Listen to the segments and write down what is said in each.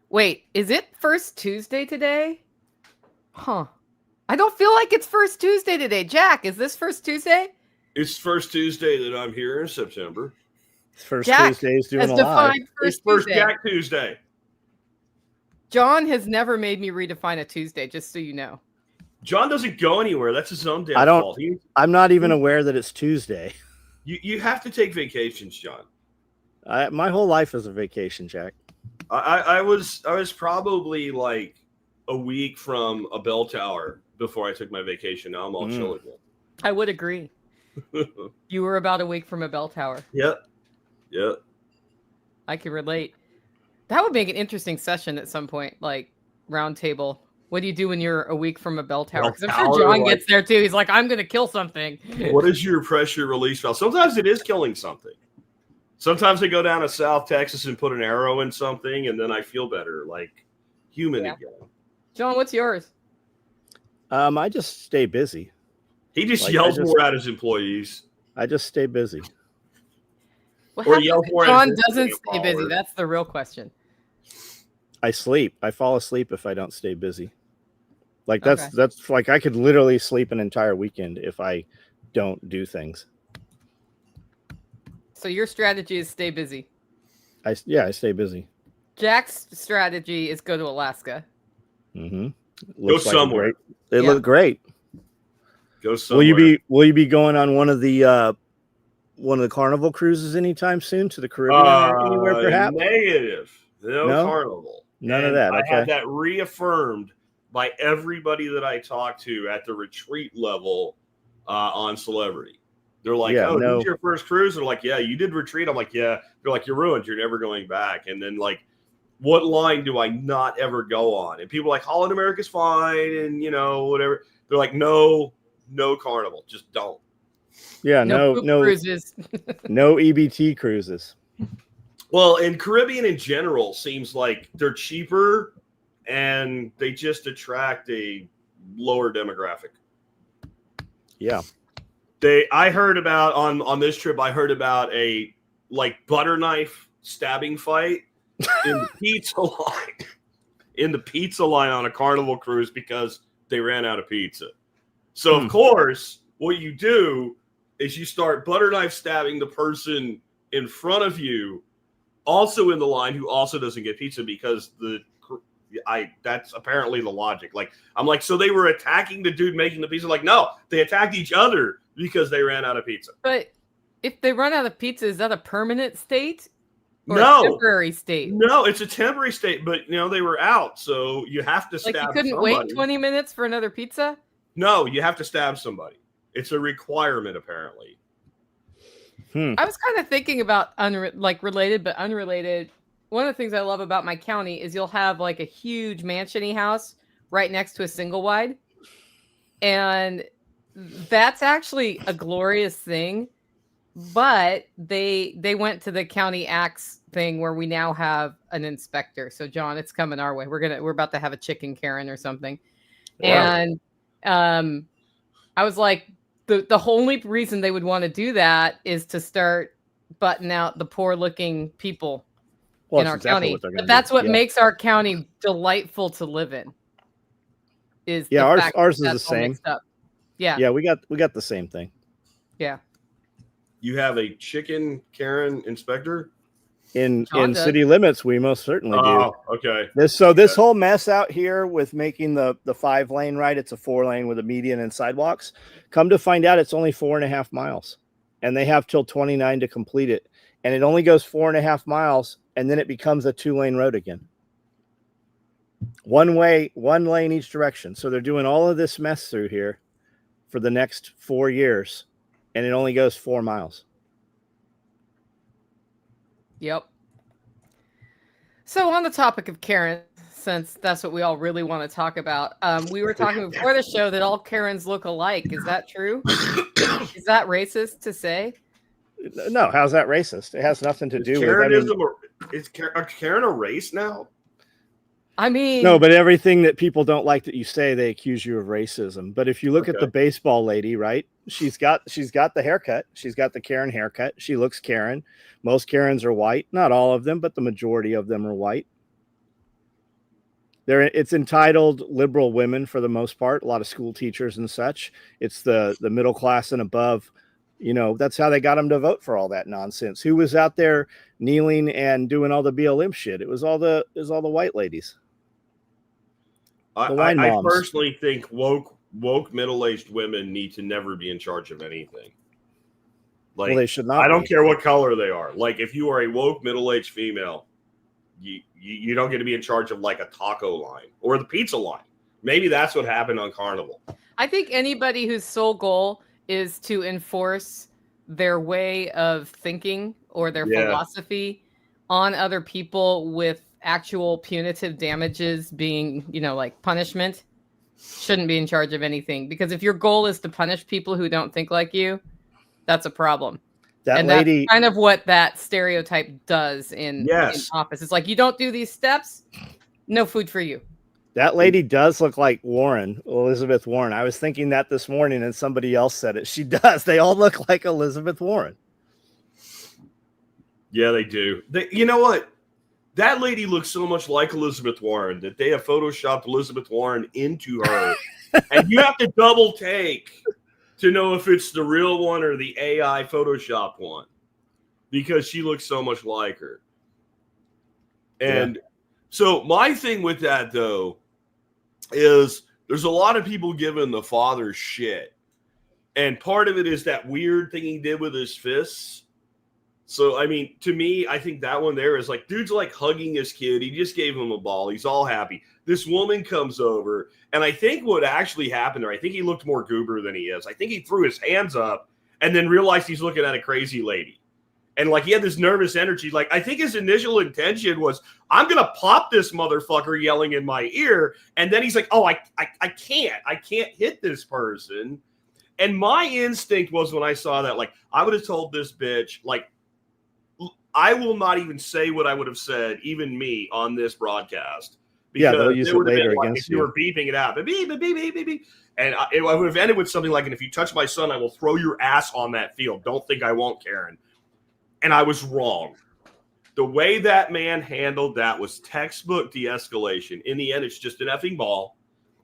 Wait, is it first Tuesday today? Huh. I don't feel like it's first Tuesday today. Jack, is this first Tuesday? It's first Tuesday that I'm here in September. It's first Jack Tuesday is doing has a live. defined It's first first Tuesday. Jack Tuesday. John has never made me redefine a Tuesday, just so you know. John doesn't go anywhere. That's his own damn I don't- fault. I'm not even aware that it's Tuesday. You have to take vacations, John. My whole life is a vacation, Jack. I was probably like a week from a bell tower before I took my vacation. Now I'm all chill again. I would agree. You were about a week from a bell tower. Yep. I can relate. That would make an interesting session at some point, like round table. What do you do when you're a week from a bell tower? Because I'm sure John gets there too. He's like, I'm going to kill something. What is your pressure release valve? Sometimes it is killing something. Sometimes I go down to South Texas and put an arrow in something, and then I feel better, like human again. John, what's yours? I just stay busy. He just yells more at his employees. I just stay busy. What Or happens yell if more at John his doesn't Instagram stay busy? followers. That's the real question. I sleep. I fall asleep if I don't stay busy. Like that's like I could literally sleep an entire weekend if I don't do things. So your strategy is stay busy. I stay busy. Jack's strategy is go to Alaska. Mm-hmm. Go somewhere. It looked great. Go somewhere. Will you be going on one of the carnival cruises anytime soon to the Caribbean or anywhere perhaps? Negative. No carnival. None of that. I Okay. had that reaffirmed by everybody that I talked to at the retreat level on Celebrity. They're like, this is your first cruise? They're like, yeah, you did retreat. I'm like, yeah. They're like, you're ruined. You're never going back. And then like, what line do I not ever go on? And people are like, Holland America's fine and, whatever. They're like, no carnival. Just don't. Yeah, no cruises. No EBT cruises. Well, and Caribbean in general seems like they're cheaper and they just attract a lower demographic. Yeah. I heard about on this trip, I heard about a like butter knife stabbing fight in the pizza line. In the pizza line on a Carnival cruise because they ran out of pizza. So of course, what you do is you start butter knife stabbing the person in front of you, also in the line, who also doesn't get pizza because that's apparently the logic. Like, I'm like, so they were attacking the dude making the pizza? Like, no, they attacked each other because they ran out of pizza. But if they run out of pizza, is that a permanent state? Or No. a temporary state? No, it's a temporary state, but they were out, so you have to stab somebody. Like, you couldn't wait 20 minutes for another pizza? No, you have to stab somebody. It's a requirement, apparently. I was kind of thinking about related but unrelated. One of the things I love about my county is you'll have like a huge mansion-y house right next to a single wide. And that's actually a glorious thing. But they went to the county axe thing where we now have an inspector. So John, it's coming our way. We're about to have a chicken Karen or something. Wow. And I was like, the only reason they would want to do that is to start butting out the poor looking people in our county. But that's what makes our county delightful to live in. Ours is the same. Yeah, we got the same thing. Yeah. You have a chicken Karen inspector? In city limits, we most certainly do. Oh, okay. This whole mess out here with making the 5-lane, right? It's a 4-lane with a median and sidewalks. Come to find out, it's only 4.5 miles, and they have till 29 to complete it. And it only goes 4.5 miles, and then it becomes a 2-lane road again. One lane each direction. So they're doing all of this mess through here for the next 4 years, and it only goes 4 miles. Yep. So on the topic of Karen, since that's what we all really want to talk about, we were talking before the show that all Karens look alike. Is that true? Is that racist to say? No, how's that racist? It has nothing to do with Is Karen a race now? I mean, no, but everything that people don't like that you say, they accuse you of racism. But if you look at the baseball lady, right? She's got the haircut. She's got the Karen haircut. She looks Karen. Most Karens are white. Not all of them, but the majority of them are white. It's entitled Liberal Women for the most part, a lot of school teachers and such. It's the middle class and above. That's how they got them to vote for all that nonsense. Who was out there kneeling and doing all the BLM shit? It was all the white ladies. I personally think woke middle-aged women need to never be in charge of anything. Like, well, they should not. I don't care what color they are. Like, if you are a woke middle-aged female, you don't get to be in charge of like a taco line or the pizza line. Maybe that's what happened on Carnival. I think anybody whose sole goal is to enforce their way of thinking or their philosophy on other people with actual punitive damages being, like punishment, shouldn't be in charge of anything. Because if your goal is to punish people who don't think like you, that's a problem. That's kind of what that stereotype does in office. It's like, you don't do these steps, no food for you. That lady does look like Elizabeth Warren. I was thinking that this morning and somebody else said it. She does. They all look like Elizabeth Warren. Yeah, they do. You know what? That lady looks so much like Elizabeth Warren that they have photoshopped Elizabeth Warren into her. And you have to double take to know if it's the real one or the AI Photoshop one, because she looks so much like her. And so my thing with that, though, is there's a lot of people giving the father shit. And part of it is that weird thing he did with his fists. So, I mean, to me, I think that one there is like, dude's like hugging his kid. He just gave him a ball. He's all happy. This woman comes over, and I think what actually happened there, I think he looked more goober than he is. I think he threw his hands up and then realized he's looking at a crazy lady. And like, he had this nervous energy. Like, I think his initial intention was, I'm going to pop this motherfucker yelling in my ear. And then he's like, oh, I can't hit this person. And my instinct was, when I saw that, like, I would have told this bitch, like, I will not even say what I would have said, even me, on this broadcast. Because they'll use it later against you. If you were beeping it out, beep, beep, beep, beep, beep, beep. And it would have ended with something like, and if you touch my son, I will throw your ass on that field. Don't think I won't, Karen. And I was wrong. The way that man handled that was textbook de-escalation. In the end, it's just an effing ball.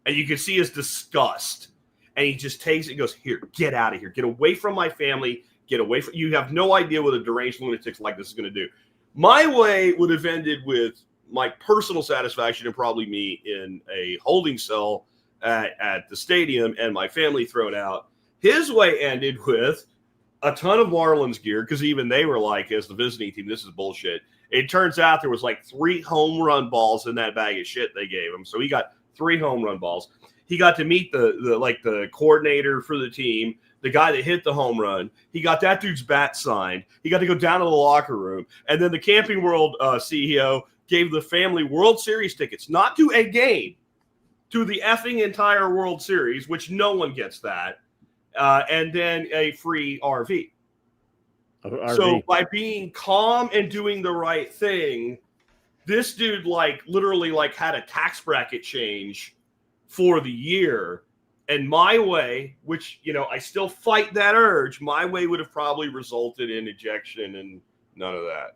And you can see his disgust. And he just takes it and goes, here, get out of here. Get away from my family. Get away from you. Have no idea what a deranged lunatic like this is going to do. My way would have ended with my personal satisfaction and probably me in a holding cell at the stadium and my family thrown out. His way ended with a ton of Marlins gear, because even they were like, as the visiting team, this is bullshit. It turns out there was like 3 home run balls in that bag of shit they gave him. So he got 3 home run balls. He got to meet the coordinator for the team, the guy that hit the home run. He got that dude's bat signed. He got to go down to the locker room. And then the Camping World CEO gave the family World Series tickets, not to a game, to the effing entire World Series, which no one gets that. And then a free RV. So by being calm and doing the right thing, this dude literally had a tax bracket change for the year. And my way, which, I still fight that urge, my way would have probably resulted in ejection and none of that.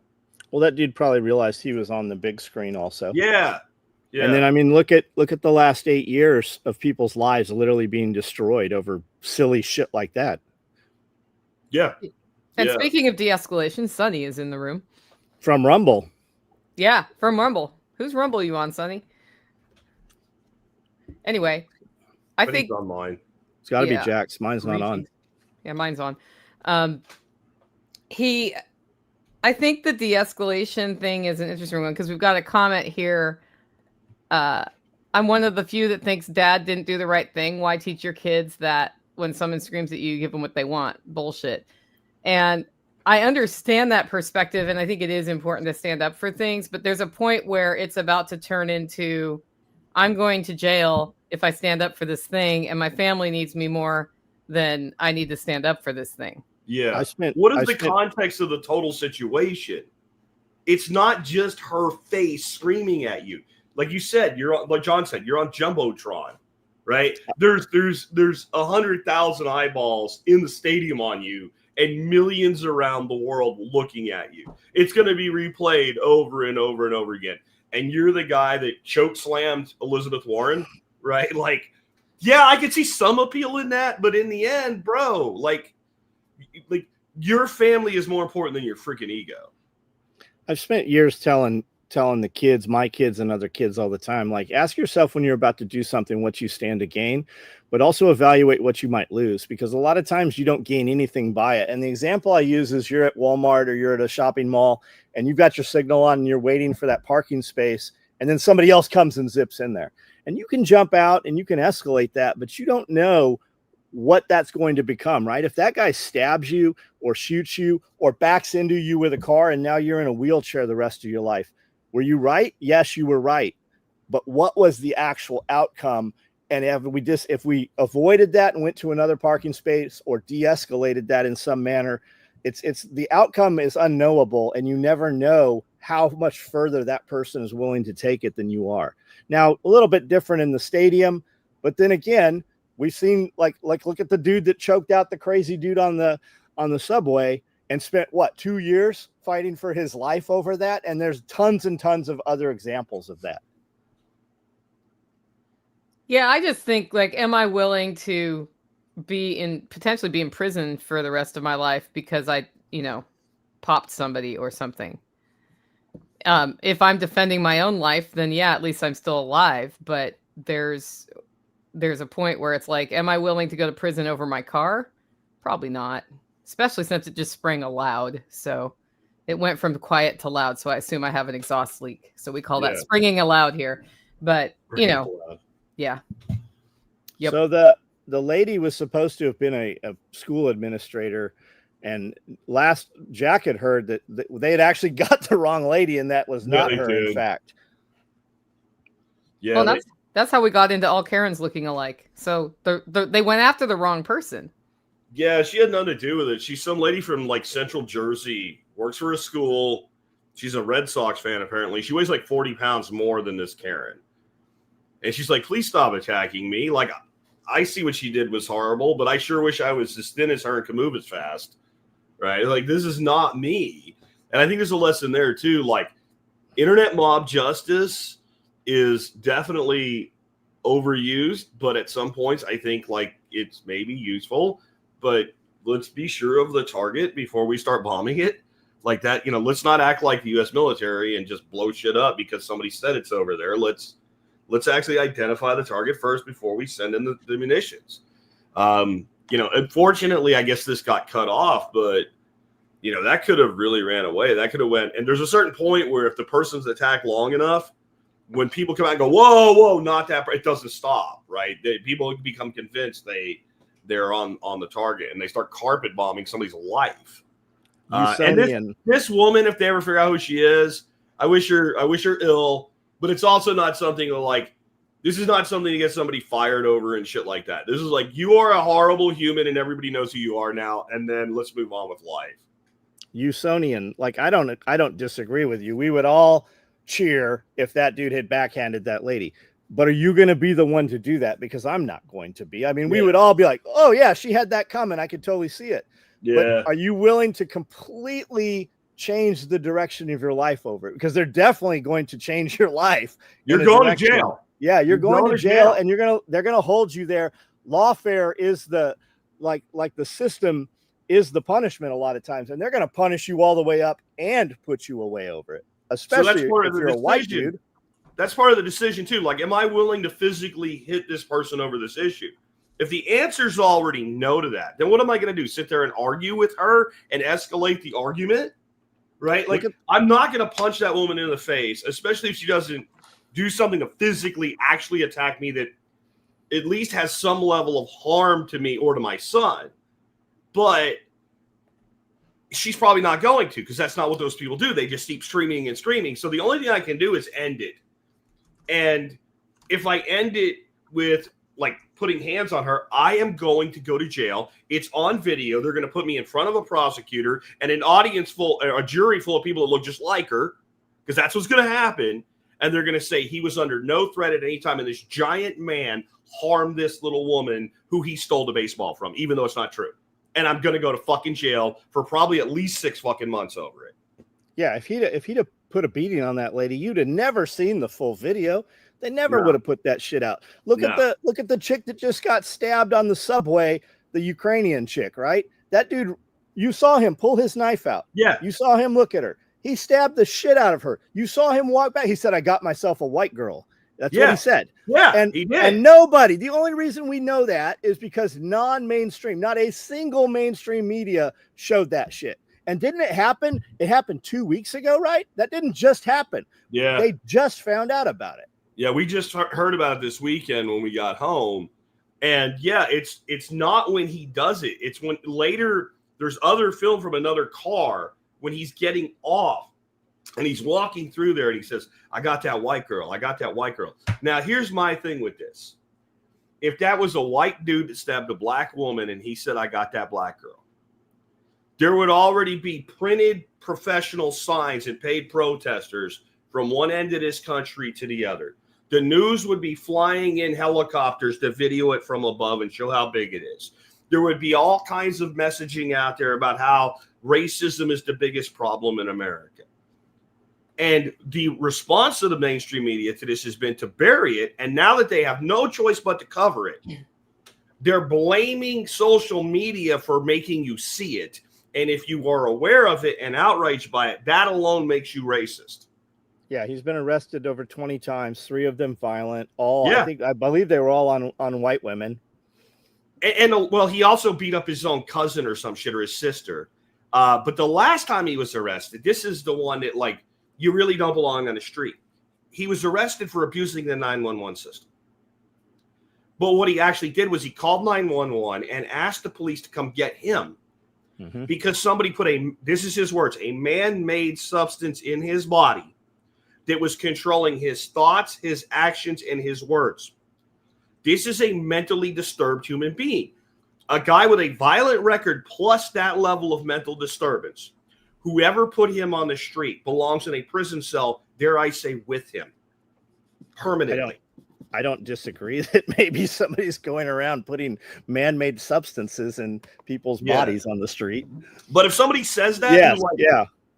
Well, that dude probably realized he was on the big screen also. Yeah. Yeah. And then, I mean, look at the last 8 years of people's lives literally being destroyed over silly shit like that. Yeah. And speaking of de-escalation, Sonny is in the room. From Rumble. Yeah, from Rumble. Whose Rumble you on, Sonny? Anyway, I think he's on mine. It's got to be Jack's. Mine's not on. Yeah, mine's on. I think the de-escalation thing is an interesting one, because we've got a comment here. I'm one of the few that thinks dad didn't do the right thing. Why teach your kids that when someone screams at you, give them what they want? Bullshit. And I understand that perspective, and I think it is important to stand up for things, but there's a point where it's about to turn into, I'm going to jail if I stand up for this thing, and my family needs me more than I need to stand up for this thing. Yeah. What is the context of the total situation? It's not just her face screaming at you. Like you said, like John said, you're on Jumbotron, right? There's 100,000 eyeballs in the stadium on you, and millions around the world looking at you. It's going to be replayed over and over and over again. And you're the guy that choke slammed Elizabeth Warren, right? Like, yeah, I could see some appeal in that, but in the end, bro, like your family is more important than your freaking ego. I've spent years telling the kids, my kids and other kids all the time, like, ask yourself when you're about to do something, what you stand to gain, but also evaluate what you might lose, because a lot of times you don't gain anything by it. And the example I use is you're at Walmart or you're at a shopping mall and you've got your signal on and you're waiting for that parking space, and then somebody else comes and zips in there, and you can jump out and you can escalate that, but you don't know what that's going to become, right? If that guy stabs you or shoots you or backs into you with a car and now you're in a wheelchair the rest of your life, were you right? Yes, you were right. But what was the actual outcome? And if we avoided that and went to another parking space or de-escalated that in some manner, it's the outcome is unknowable, and you never know how much further that person is willing to take it than you are. Now, a little bit different in the stadium, but then again, we've seen like look at the dude that choked out the crazy dude on the subway and spent 2 years fighting for his life over that. And there's tons and tons of other examples of that. Yeah, I just think, like, am I willing to potentially be in prison for the rest of my life because I, popped somebody or something? If I'm defending my own life, then yeah, at least I'm still alive. But there's a point where it's like, am I willing to go to prison over my car? Probably not, especially since it just sprang a loud. So it went from quiet to loud. So I assume I have an exhaust leak. So we call that springing a loud here. But, yeah. Yep. So the lady was supposed to have been a school administrator, and last Jack had heard that they had actually got the wrong lady, and that was not her, in fact. Yeah, well, that's how we got into all Karens looking alike. So they went after the wrong person. Yeah, she had nothing to do with it. She's some lady from like Central Jersey, works for a school. She's a Red Sox fan, apparently. She weighs like 40 pounds more than this Karen. And she's like, please stop attacking me. Like, I see what she did was horrible, but I sure wish I was as thin as her and could move as fast. Right? Like, this is not me. And I think there's a lesson there, too. Like, internet mob justice is definitely overused, but at some points, I think, like, it's maybe useful. But let's be sure of the target before we start bombing it. Like that, let's not act like the U.S. military and just blow shit up because somebody said it's over there. Let's actually identify the target first before we send in the munitions. Unfortunately, I guess this got cut off, but, that could have really ran away. That could have went. And there's a certain point where if the person's attacked long enough, when people come out and go, whoa, not that, it doesn't stop, right? People become convinced they're on the target, and they start carpet bombing somebody's life. And this woman, if they ever figure out who she is, I wish her ill. But it's also not something like, this is not something to get somebody fired over and shit like that. This is like, you are a horrible human and everybody knows who you are now. And then let's move on with life. Usonian, like, I don't disagree with you. We would all cheer if that dude had backhanded that lady. But are you going to be the one to do that? Because I'm not going to be. I mean, we would all be like, oh yeah, she had that coming. I could totally see it. Yeah. But are you willing to completely change the direction of your life over it? Because they're definitely going to change your life. You're going to jail. Yeah, you're going to jail, and they're gonna hold you there. Lawfare is the like the system is the punishment a lot of times, and they're gonna punish you all the way up and put you away over it. Especially if you're a white dude. That's part of the decision too. Like, am I willing to physically hit this person over this issue? If the answer's already no to that, then what am I going to do? Sit there and argue with her and escalate the argument? Right? Like, I'm not going to punch that woman in the face, especially if she doesn't do something to physically actually attack me that at least has some level of harm to me or to my son. But she's probably not going to, because that's not what those people do. They just keep streaming and streaming. So the only thing I can do is end it. And if I end it with like putting hands on her, I am going to go to jail. It's on video. They're going to put me in front of a prosecutor and an audience full, a jury full of people that look just like her, because that's what's going to happen. And they're going to say he was under no threat at any time, and this giant man harmed this little woman who he stole the baseball from, even though it's not true. and I'm going to go to fucking jail for probably at least 6 fucking months over it. Yeah, if he'd have put a beating on that lady, you'd have never seen the full video. They never would have put that shit out. Look at the chick that just got stabbed on the subway, the Ukrainian chick, right? That dude, you saw him pull his knife out. Yeah. You saw him look at her. He stabbed the shit out of her. You saw him walk back. He said, I got myself a white girl. That's what he said. Yeah, and he did. And nobody, the only reason we know that is because non-mainstream, not a single mainstream media showed that shit. And didn't it happen? It happened 2 weeks ago, right? That didn't just happen. Yeah. They just found out about it. Yeah, we just heard about it this weekend when we got home. And yeah, it's not when he does it. It's when later there's other film from another car when he's getting off and he's walking through there and he says, I got that white girl. I got that white girl. Now, here's my thing with this. If that was a white dude that stabbed a black woman and he said, I got that black girl, there would already be printed professional signs and paid protesters from one end of this country to the other. The news would be flying in helicopters to video it from above and show how big it is. There would be all kinds of messaging out there about how racism is the biggest problem in America. And the response of the mainstream media to this has been to bury it. And now that they have no choice but to cover it, they're blaming social media for making you see it. And if you are aware of it and outraged by it, that alone makes you racist. Yeah, he's been arrested over 20 times, 3 of them violent. I believe they were all on white women. And well, he also beat up his own cousin or some shit, or his sister. But the last time he was arrested, this is the one that, like, you really don't belong on the street. He was arrested for abusing the 911 system. But what he actually did was he called 911 and asked the police to come get him because somebody put this is his words, a man-made substance in his body that was controlling his thoughts, his actions, and his words. This is a mentally disturbed human being. A guy with a violent record plus that level of mental disturbance. Whoever put him on the street belongs in a prison cell, dare I say, with him. Permanently. I don't disagree that maybe somebody's going around putting man-made substances in people's bodies on the street. But if somebody says that,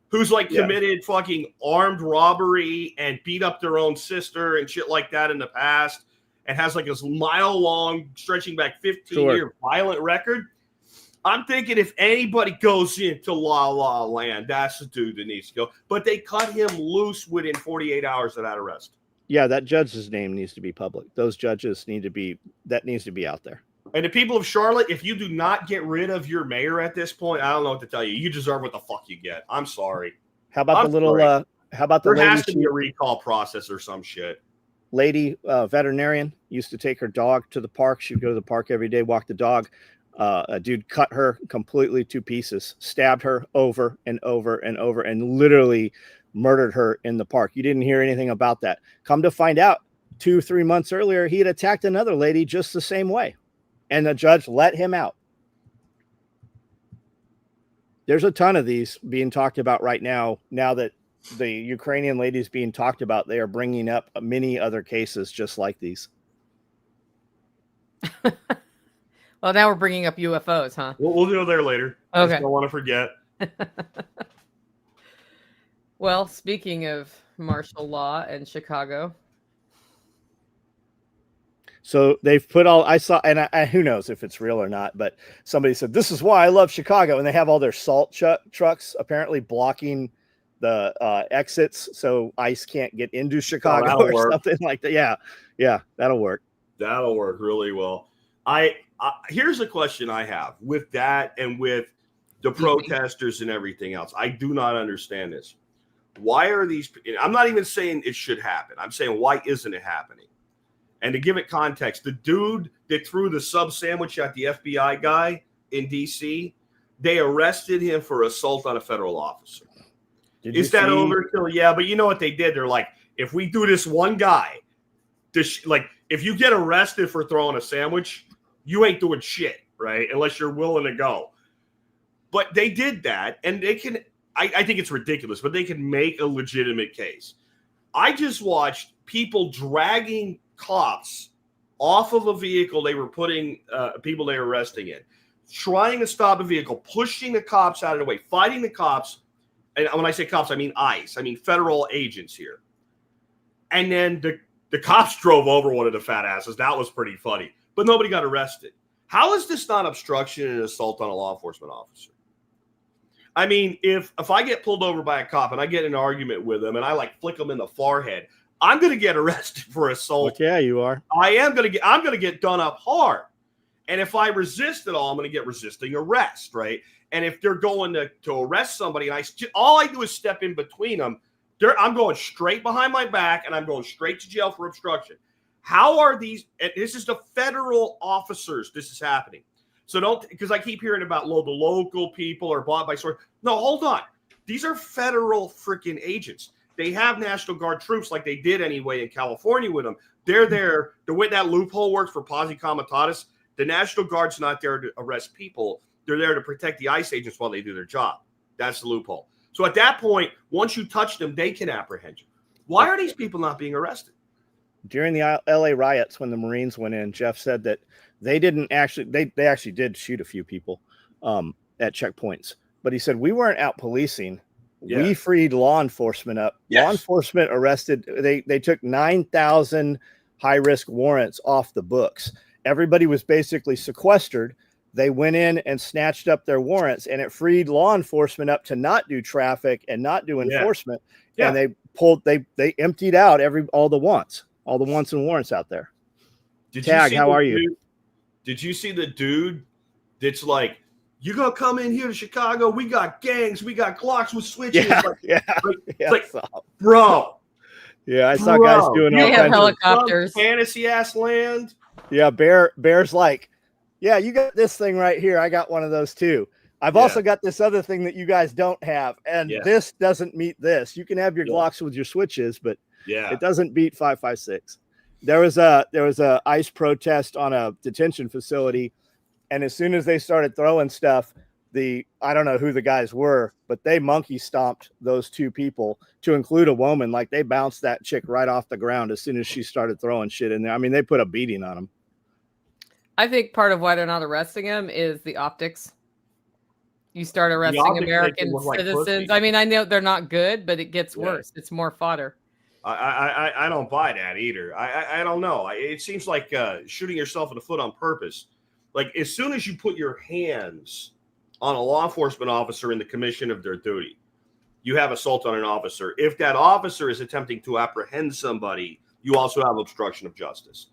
who's committed fucking armed robbery and beat up their own sister and shit like that in the past, and has like this mile-long, stretching back 15-year violent record, I'm thinking if anybody goes into La La Land, that's the dude that needs to go. But they cut him loose within 48 hours of that arrest. Yeah, that judge's name needs to be public. Those judges needs to be out there. And the people of Charlotte, if you do not get rid of your mayor at this point, I don't know what to tell you. You deserve what the fuck you get. I'm sorry. How about there has to be a recall process or some shit. Lady veterinarian used to take her dog to the park. She'd go to the park every day, walk the dog. A dude cut her completely to pieces, stabbed her over and over and over, and literally murdered her in the park. You didn't hear anything about that. Come to find out, 2 or 3 months earlier, he had attacked another lady just the same way, and the judge let him out. There's a ton of these being talked about right now. Now that the Ukrainian lady is being talked about, they are bringing up many other cases just like these. Well, now we're bringing up UFOs, huh? We'll go there later. Okay. I don't want to forget. Well, speaking of martial law and Chicago. So they've put I saw, and who knows if it's real or not, but somebody said, this is why I love Chicago. And they have all their salt trucks apparently blocking the exits so ICE can't get into Chicago or something like that. Yeah, that'll work. That'll work really well. Here's a question I have with that and with the protesters and everything else. I do not understand this. Why are these? I'm not even saying it should happen. I'm saying, why isn't it happening? And to give it context, the dude that threw the sub sandwich at the FBI guy in DC, they arrested him for assault on a federal officer. Is that overkill? Yeah, but you know what they did? They're like, if we do this one guy, if you get arrested for throwing a sandwich, you ain't doing shit, right? Unless you're willing to go. But they did that, and they can. I think it's ridiculous, but they can make a legitimate case. I just watched people dragging cops off of a vehicle they were putting people they were arresting in, trying to stop a vehicle, pushing the cops out of the way, fighting the cops. And when I say cops, I mean ICE. I mean federal agents here. And then the cops drove over one of the fat asses. That was pretty funny. But nobody got arrested. How is this not obstruction and assault on a law enforcement officer? I mean, if I get pulled over by a cop and I get in an argument with him and I like flick him in the forehead, I'm going to get arrested for assault. Well, yeah, you are. I'm going to get done up hard. And if I resist at all, I'm going to get resisting arrest, right? And if they're going to arrest somebody, and all I do is step in between them, I'm going straight behind my back, and I'm going straight to jail for obstruction. How are these? And this is the federal officers. This is happening. So don't, because I keep hearing about the local people are bought by sort. No, hold on. These are federal freaking agents. They have National Guard troops like they did anyway in California with them. They're there. The way that loophole works for posse comitatus, the National Guard's not there to arrest people. They're there to protect the ICE agents while they do their job. That's the loophole. So at that point, once you touch them, they can apprehend you. Why are these people not being arrested? During the LA riots, when the Marines went in, Jeff said that they didn't actually, they actually did shoot a few people at checkpoints. But he said, we weren't out policing. Yeah. We freed law enforcement up. Yes. Law enforcement arrested. They took 9,000 high-risk warrants off the books. Everybody was basically sequestered. They went in and snatched up their warrants, and it freed law enforcement up to not do traffic and not do enforcement. Yeah. And they emptied out all the wants and warrants out there. Tag, how are you? Did you see the dude that's like, you gonna come in here to Chicago? We got gangs, we got Glocks with switches. Bro. Yeah, I saw guys doing all kinds of helicopters. Fantasy ass land. Yeah, Bear's like, yeah, you got this thing right here. I got one of those too. I've also got this other thing that you guys don't have, and this doesn't meet this. You can have your Glocks with your switches, but it doesn't beat 5.56. There was a ICE protest on a detention facility, and as soon as they started throwing stuff, I don't know who the guys were, but they monkey stomped those two people, to include a woman. Like, they bounced that chick right off the ground as soon as she started throwing shit in there. I mean, they put a beating on them. I think part of why they're not arresting him is the optics. You start arresting American citizens. I mean, I know they're not good, but it gets worse. It's more fodder. I don't buy that either. I don't know. It seems like shooting yourself in the foot on purpose. Like, as soon as you put your hands on a law enforcement officer in the commission of their duty, you have assault on an officer. If that officer is attempting to apprehend somebody, you also have obstruction of justice.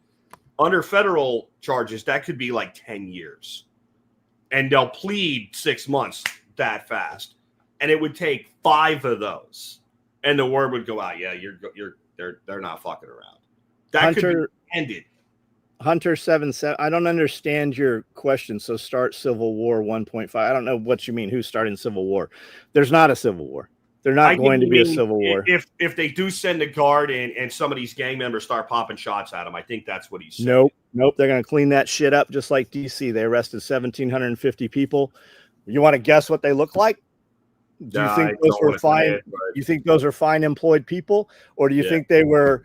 Under federal charges, that could be like 10 years. And they'll plead 6 months that fast. And it would take 5 of those. And the word would go out, they're not fucking around. That could be ended. Hunter 77, I don't understand your question. So start Civil War 1.5. I don't know what you mean. Who's starting Civil War? There's not a Civil war. They're not going to be a civil war. If they do send a guard in and some of these gang members start popping shots at them, I think that's what he's saying. Nope. They're going to clean that shit up just like DC. They arrested 1,750 people. You want to guess what they look like? Do you think those were fine? You think those are fine employed people, or do you think they were,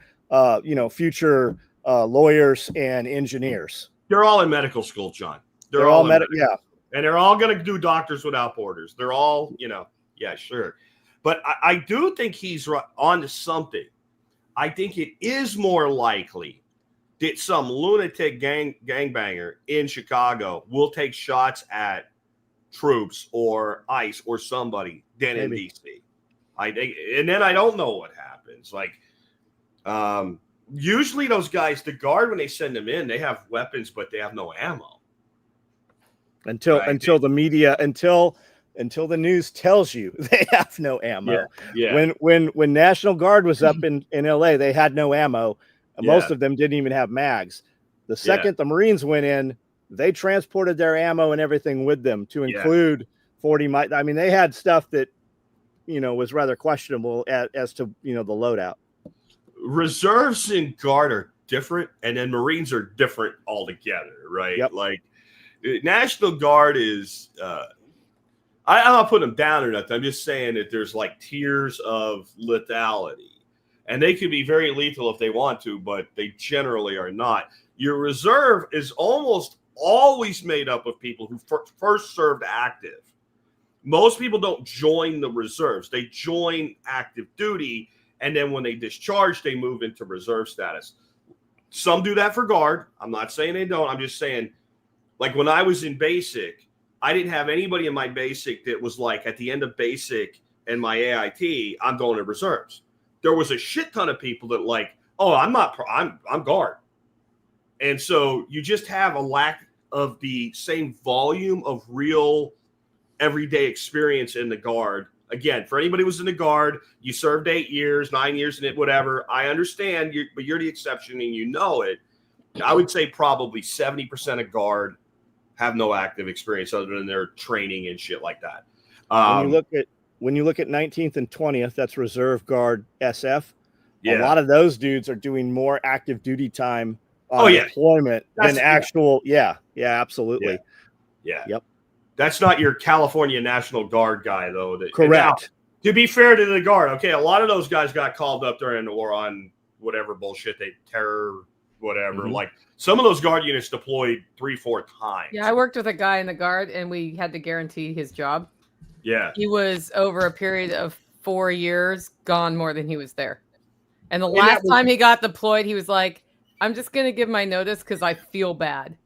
future lawyers and engineers? They're all in medical school, John. They're all medical. Yeah, and they're all going to do Doctors Without Borders. They're all, sure. But I do think he's on to something. I think it is more likely that some lunatic gangbanger in Chicago will take shots at troops or ICE or somebody than in DC. And then I don't know what happens. Like, usually those guys, the guard, when they send them in, they have weapons, but they have no ammo. Until the media, until the news tells you they have no ammo. Yeah. When National Guard was up in LA, they had no ammo. Most of them didn't even have mags. The second the Marines went in, they transported their ammo and everything with them, to include 40. I mean, they had stuff that, was rather questionable as to, the loadout. Reserves and Guard are different, and then Marines are different altogether, right? Yep. Like, National Guard is, I'm not putting them down or nothing. I'm just saying that there's like tiers of lethality, and they can be very lethal if they want to, but they generally are not. Your reserve is almost always made up of people who first served active. Most people don't join the reserves. They join active duty, and then when they discharge, they move into reserve status. Some do that for guard. I'm not saying they don't. I'm just saying, like when I was in basic, I didn't have anybody in my basic that was like at the end of basic and my AIT, I'm going to reserves. There was a shit ton of people that like, oh, I'm guard. And so you just have a lack of the same volume of real everyday experience in the guard. Again, for anybody who was in the guard, you served 8 years, 9 years in it, whatever. I understand, but you're the exception and you know it. I would say probably 70% of guard have no active experience other than their training and shit like that. When you look at 19th and 20th, that's reserve guard SF. Yeah. A lot of those dudes are doing more active duty time on deployment than actual. Yeah, absolutely. Yeah. Yep. That's not your California National Guard guy, though. Correct. Now, to be fair to the Guard, okay, a lot of those guys got called up during the war on whatever bullshit terror, whatever. Mm-hmm. Like some of those Guard units deployed 3-4 times. Yeah, I worked with a guy in the Guard, and we had to guarantee his job. Yeah. He was over a period of 4 years gone more than he was there. And the last time he got deployed, he was like, I'm just going to give my notice because I feel bad.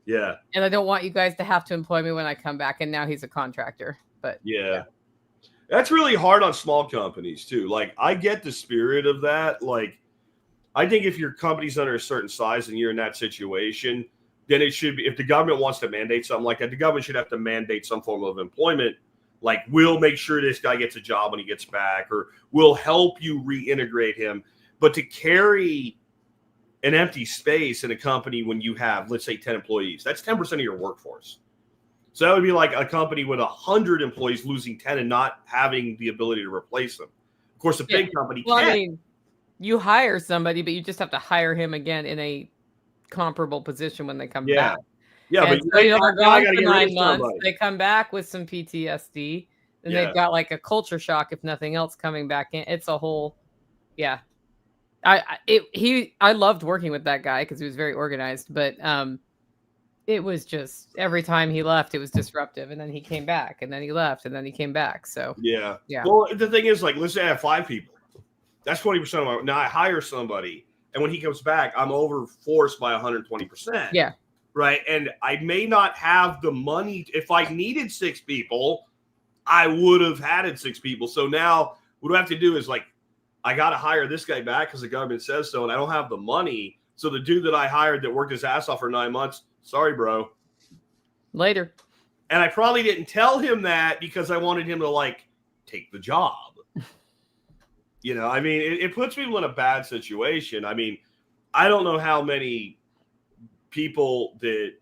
Yeah. And I don't want you guys to have to employ me when I come back. And now he's a contractor. But yeah. That's really hard on small companies too. Like I get the spirit of that. Like I think if your company's under a certain size and you're in that situation, then it should be, if the government wants to mandate something like that, the government should have to mandate some form of employment. Like we'll make sure this guy gets a job when he gets back, or we'll help you reintegrate him. But to carry an empty space in a company when you have, let's say, 10 employees, that's 10% of your workforce. So that would be like a company with 100 employees losing 10 and not having the ability to replace them. Of course, a big company can't. I mean, you hire somebody, but you just have to hire him again in a comparable position when they come back. Yeah, and but so, they're gone for 9 months. They come back with some PTSD, and they've got like a culture shock, if nothing else, coming back in. It's a whole, I loved working with that guy because he was very organized, but it was just every time he left, it was disruptive, and then he came back, and then he left, and then he came back. So yeah. Well, the thing is, like, let's say I have 5 people. That's 20% of my. Now I hire somebody, and when he comes back, I'm overforced by 120%. Yeah. Right, and I may not have the money. If I needed 6 people, I would have had 6 people. So now what I have to do is like, I got to hire this guy back because the government says so, and I don't have the money. So the dude that I hired that worked his ass off for 9 months, sorry, bro. Later. And I probably didn't tell him that because I wanted him to like take the job. You know, I mean, it puts people in a bad situation. I mean, I don't know how many people that,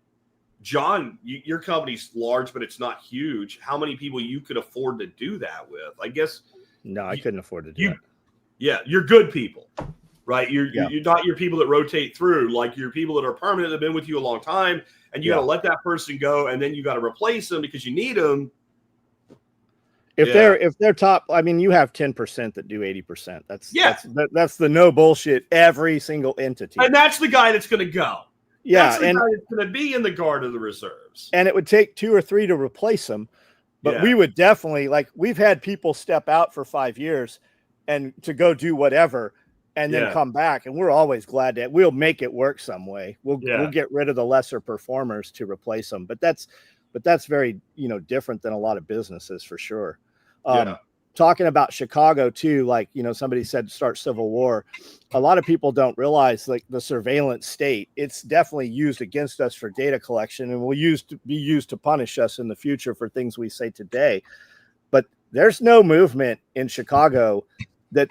John, your company's large, but it's not huge. How many people you could afford to do that with? I guess. No, I couldn't afford to do that. Yeah, you're good people, right? You're not your people that rotate through. Like you're people that are permanent, that have been with you a long time, and you got to let that person go, and then you got to replace them because you need them. If they're top, I mean, you have 10% that do 80%. That's the no bullshit. Every single entity, and that's the guy that's going to go. Yeah, that's the guy that's going to be in the guard of the reserves. And it would take 2 or 3 to replace them, but we would definitely, like, we've had people step out for 5 years and to go do whatever, and then come back, and we're always glad that we'll make it work some way. We'll get rid of the lesser performers to replace them, but that's very different than a lot of businesses for sure. Talking about Chicago too, like somebody said start civil war. A lot of people don't realize like the surveillance state. It's definitely used against us for data collection, and will be used to punish us in the future for things we say today. But there's no movement in Chicago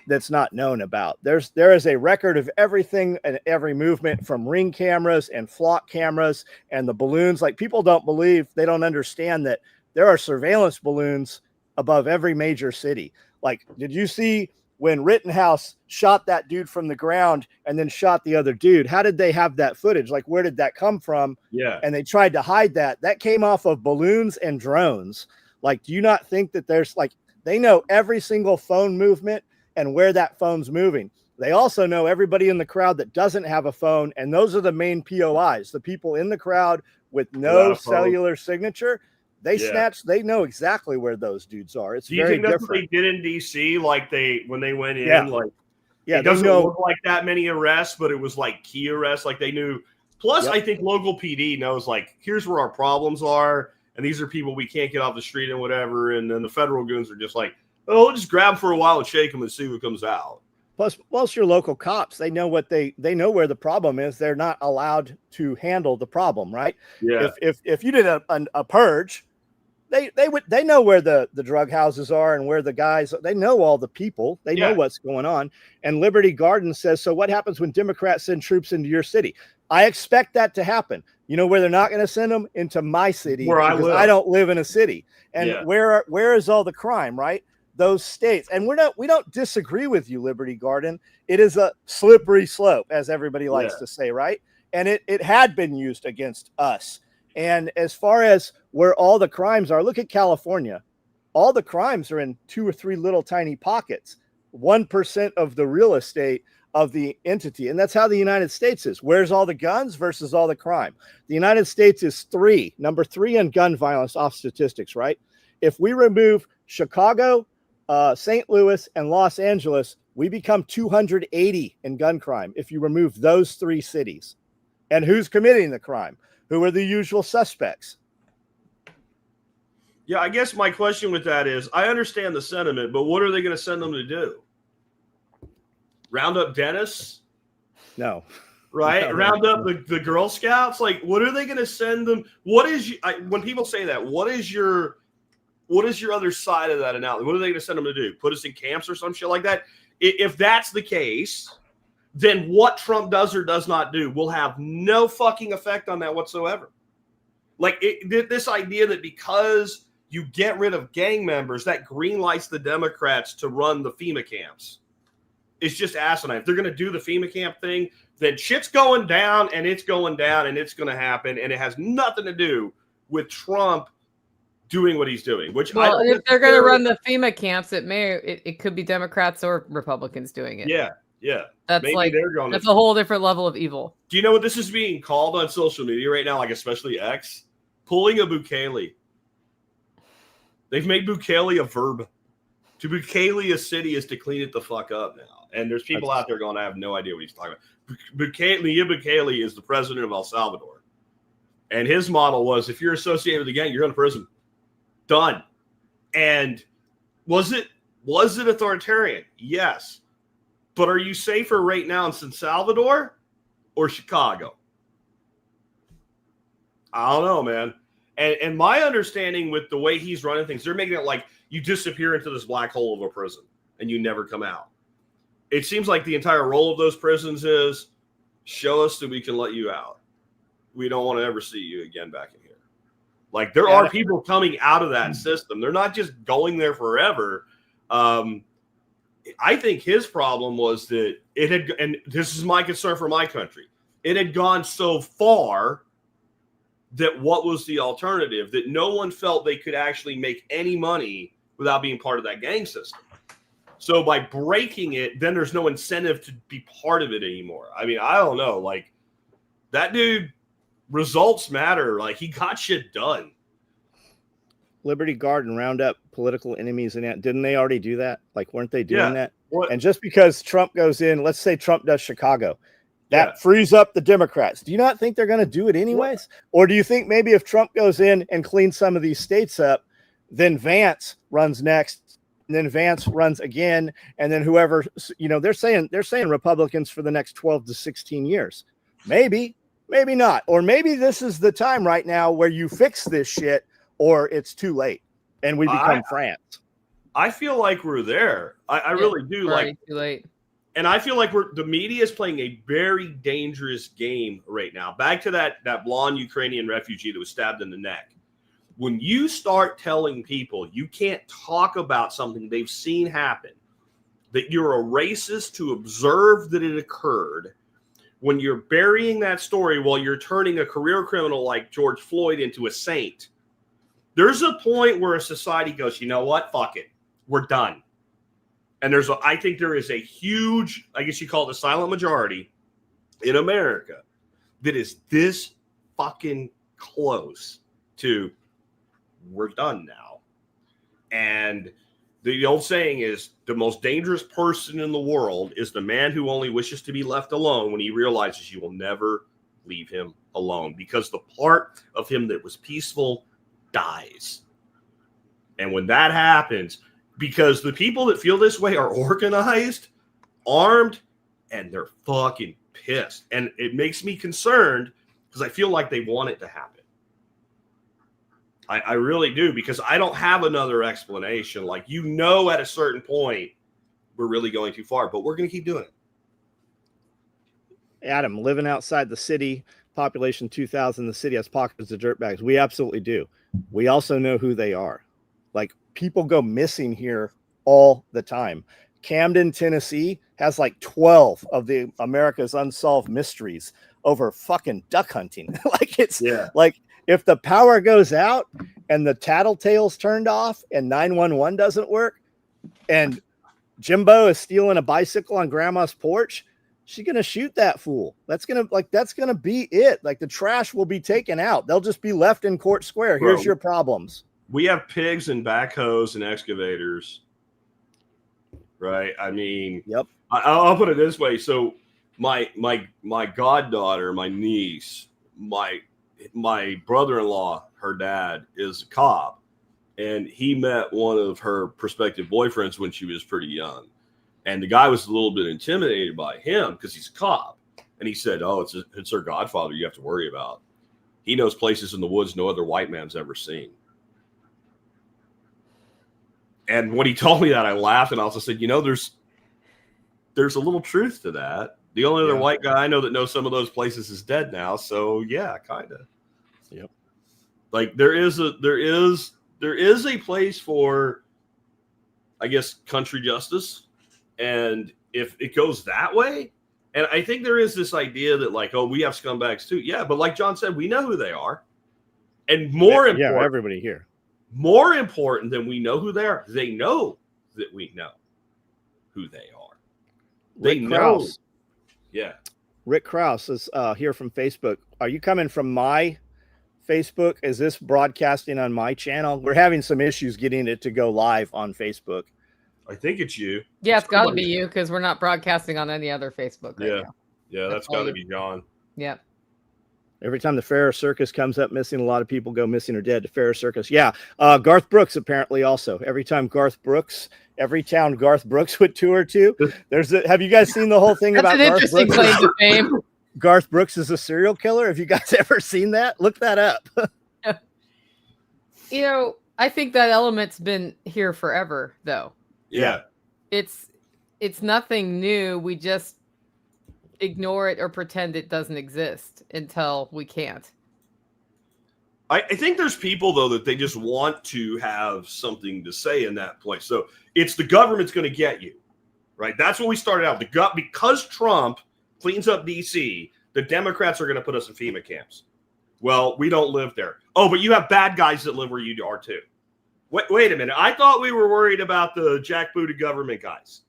that's not known about. There is a record of everything and every movement, from ring cameras and flock cameras and the balloons. Like, people they don't understand that there are surveillance balloons above every major city. Like, did you see when Rittenhouse shot that dude from the ground and then shot the other dude? How did they have that footage? Like, where did that come from? Yeah. And they tried to hide that. That came off of balloons and drones. Like, do you not think that there's, like, they know every single phone movement and where that phone's moving? They also know everybody in the crowd that doesn't have a phone, and those are the main POIs, the people in the crowd with no cellular signature. They know exactly where those dudes are. It's very different. Do you think that's what they did in DC? Like when they went in, it doesn't look like that many arrests, but it was like key arrests. Like they knew. Plus, I think local PD knows, like, here's where our problems are, and these are people we can't get off the street and whatever. And then the federal goons are just like, oh, we'll just grab them for a while and shake them and see what comes out. Plus your local cops, they know what they know where the problem is. They're not allowed to handle the problem, right? Yeah. If you did a purge, they know where the drug houses are and where the guys. They know all the people. They know what's going on. And Liberty Garden says, so what happens when Democrats send troops into your city? I expect that to happen. You know where they're not going to send them? Into my city, where I don't live in a city. And where is all the crime, right? Those states. And we don't disagree with you, Liberty Garden. It is a slippery slope, as everybody likes to say, right? And it had been used against us. And as far as where all the crimes are, look at California. All the crimes are in 2 or 3 little tiny pockets, 1% of the real estate of the entity. And that's how the United States is. Where's all the guns versus all the crime? The United States is number 3 in gun violence off statistics, right? If we remove Chicago, St. Louis, and Los Angeles, we become 280 in gun crime if you remove those 3 cities. And who's committing the crime? Who are the usual suspects? Yeah, I guess my question with that is, I understand the sentiment, but what are they going to send them to do? Round up dentists? No. Right? Round up the Girl Scouts? Like, what are they going to send them? When people say that, what is your other side of that analogy? What are they going to send them to do? Put us in camps or some shit like that? If that's the case, then what Trump does or does not do will have no fucking effect on that whatsoever. Like this idea that because you get rid of gang members, that greenlights the Democrats to run the FEMA camps. It's just asinine. If they're going to do the FEMA camp thing, then shit's going down and it's going down and it's going to happen. And it has nothing to do with Trump doing what he's doing. Which if they're going to run the FEMA camps, it could be Democrats or Republicans doing it. Yeah. That's that's a whole different level of evil. Do you know what this is being called on social media right now? Like especially X, pulling a Bukele. They've made Bukele a verb. To Bukele a city is to clean it the fuck up now. And there's people out there going, I have no idea what he's talking about. Bukele is the president of El Salvador. And his model was, if you're associated with the gang, you're going to prison. Done. And was it authoritarian? Yes. But are you safer right now in San Salvador or Chicago? I don't know, man. And my understanding with the way he's running things, they're making it like you disappear into this black hole of a prison and you never come out. It seems like the entire role of those prisons is show us that we can let you out. We don't want to ever see you again back in here. Like there are people coming out of that system. They're not just going there forever. I think his problem was that it had, and this is my concern for my country, it had gone so far that what was the alternative? That no one felt they could actually make any money without being part of that gang system. So by breaking it, then there's no incentive to be part of it anymore. I mean, I don't know. Like that dude, results matter. Like he got shit done. Liberty Garden round up political enemies and that. Didn't they already do that? Like, weren't they doing that? What? And just because Trump goes in, let's say Trump does Chicago, that frees up the Democrats. Do you not think they're going to do it anyways? Or do you think maybe if Trump goes in and cleans some of these states up, then Vance runs next, and then Vance runs again, and then whoever, they're saying Republicans for the next 12 to 16 years. Maybe not. Or maybe this is the time right now where you fix this shit or it's too late and we become France. I feel like we're there. I really do. Like too late. And I feel like the media is playing a very dangerous game right now. Back to that blonde Ukrainian refugee that was stabbed in the neck. When you start telling people you can't talk about something they've seen happen, that you're a racist to observe that it occurred, when you're burying that story while you're turning a career criminal like George Floyd into a saint, there's a point where a society goes, you know what? Fuck it. We're done. And I think there is a huge, I guess you call it the silent majority in America that is this fucking close to, we're done now. And the old saying is, the most dangerous person in the world is the man who only wishes to be left alone when he realizes you will never leave him alone, because the part of him that was peaceful dies. And when that happens, because the people that feel this way are organized, armed, and they're fucking pissed. And it makes me concerned because I feel like they want it to happen. I really do, because I don't have another explanation. Like, at a certain point, we're really going too far, but we're going to keep doing it. Adam, living outside the city, population 2,000, the city has pockets of dirtbags. We absolutely do. We also know who they are. Like, people go missing here all the time. Camden, Tennessee has like 12 of the America's unsolved mysteries over fucking duck hunting. Like, it's like, if the power goes out and the tattletale's turned off and 911 doesn't work and Jimbo is stealing a bicycle on grandma's porch, she's going to shoot that fool. That's going to be it. Like, the trash will be taken out. They'll just be left in Court Square. Here's your problems. We have pigs and backhoes and excavators, right? I mean, yep. I'll put it this way. So my goddaughter, my niece, my brother-in-law, her dad is a cop, and he met one of her prospective boyfriends when she was pretty young. And the guy was a little bit intimidated by him because he's a cop. And he said, oh, it's her godfather you have to worry about. He knows places in the woods no other white man's ever seen. And when he told me that, I laughed and I also said, there's a little truth to that. The only other white guy I know that knows some of those places is dead now. So yeah, kind of. Yep. Like, there is a place for, I guess, country justice. And if it goes that way, and I think there is this idea that, like, oh, we have scumbags too. Yeah, but like John said, we know who they are. And more important, everybody here. More important than we know who they are, they know that we know who they are. They know. Yeah. Rick Krause is here from Facebook. Are you coming from my Facebook? Is this broadcasting on my channel? We're having some issues getting it to go live on Facebook. I think it's you. Yeah, it's got to be you, because we're not broadcasting on any other Facebook right now. Yeah, that's got to be John. Yep. Every time the Ferris Circus comes up missing, a lot of people go missing or dead to Ferris Circus. Yeah. Garth Brooks apparently also. Every time every town Garth Brooks would tour to, have you guys seen the whole thing about Garth Brooks? Claim to fame. Garth Brooks is a serial killer. Have you guys ever seen that? Look that up. I think that element's been here forever, though. Yeah. It's nothing new. We just ignore it or pretend it doesn't exist until we can't. I think there's people, though, that they just want to have something to say in that place. So it's the government's going to get you, right? That's what we started out. Because Trump cleans up D.C., the Democrats are going to put us in FEMA camps. Well, we don't live there. Oh, but you have bad guys that live where you are, too. Wait a minute. I thought we were worried about the jackbooted government guys,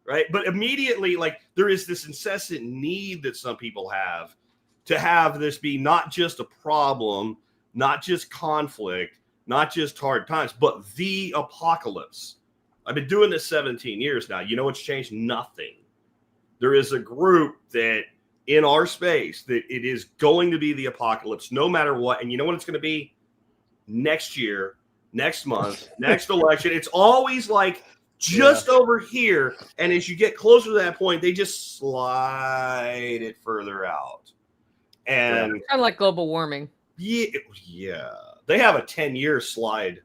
right? But immediately, like, there is this incessant need that some people have to have this be not just a problem, not just conflict, not just hard times, but the apocalypse. I've been doing this 17 years now. You know what's changed? Nothing. There is a group that in our space that it is going to be the apocalypse no matter what. And you know what it's going to be? Next year, next month, next election. It's always like just over here. And as you get closer to that point, they just slide it further out. And kind of like global warming. Yeah. They have a 10-year slide.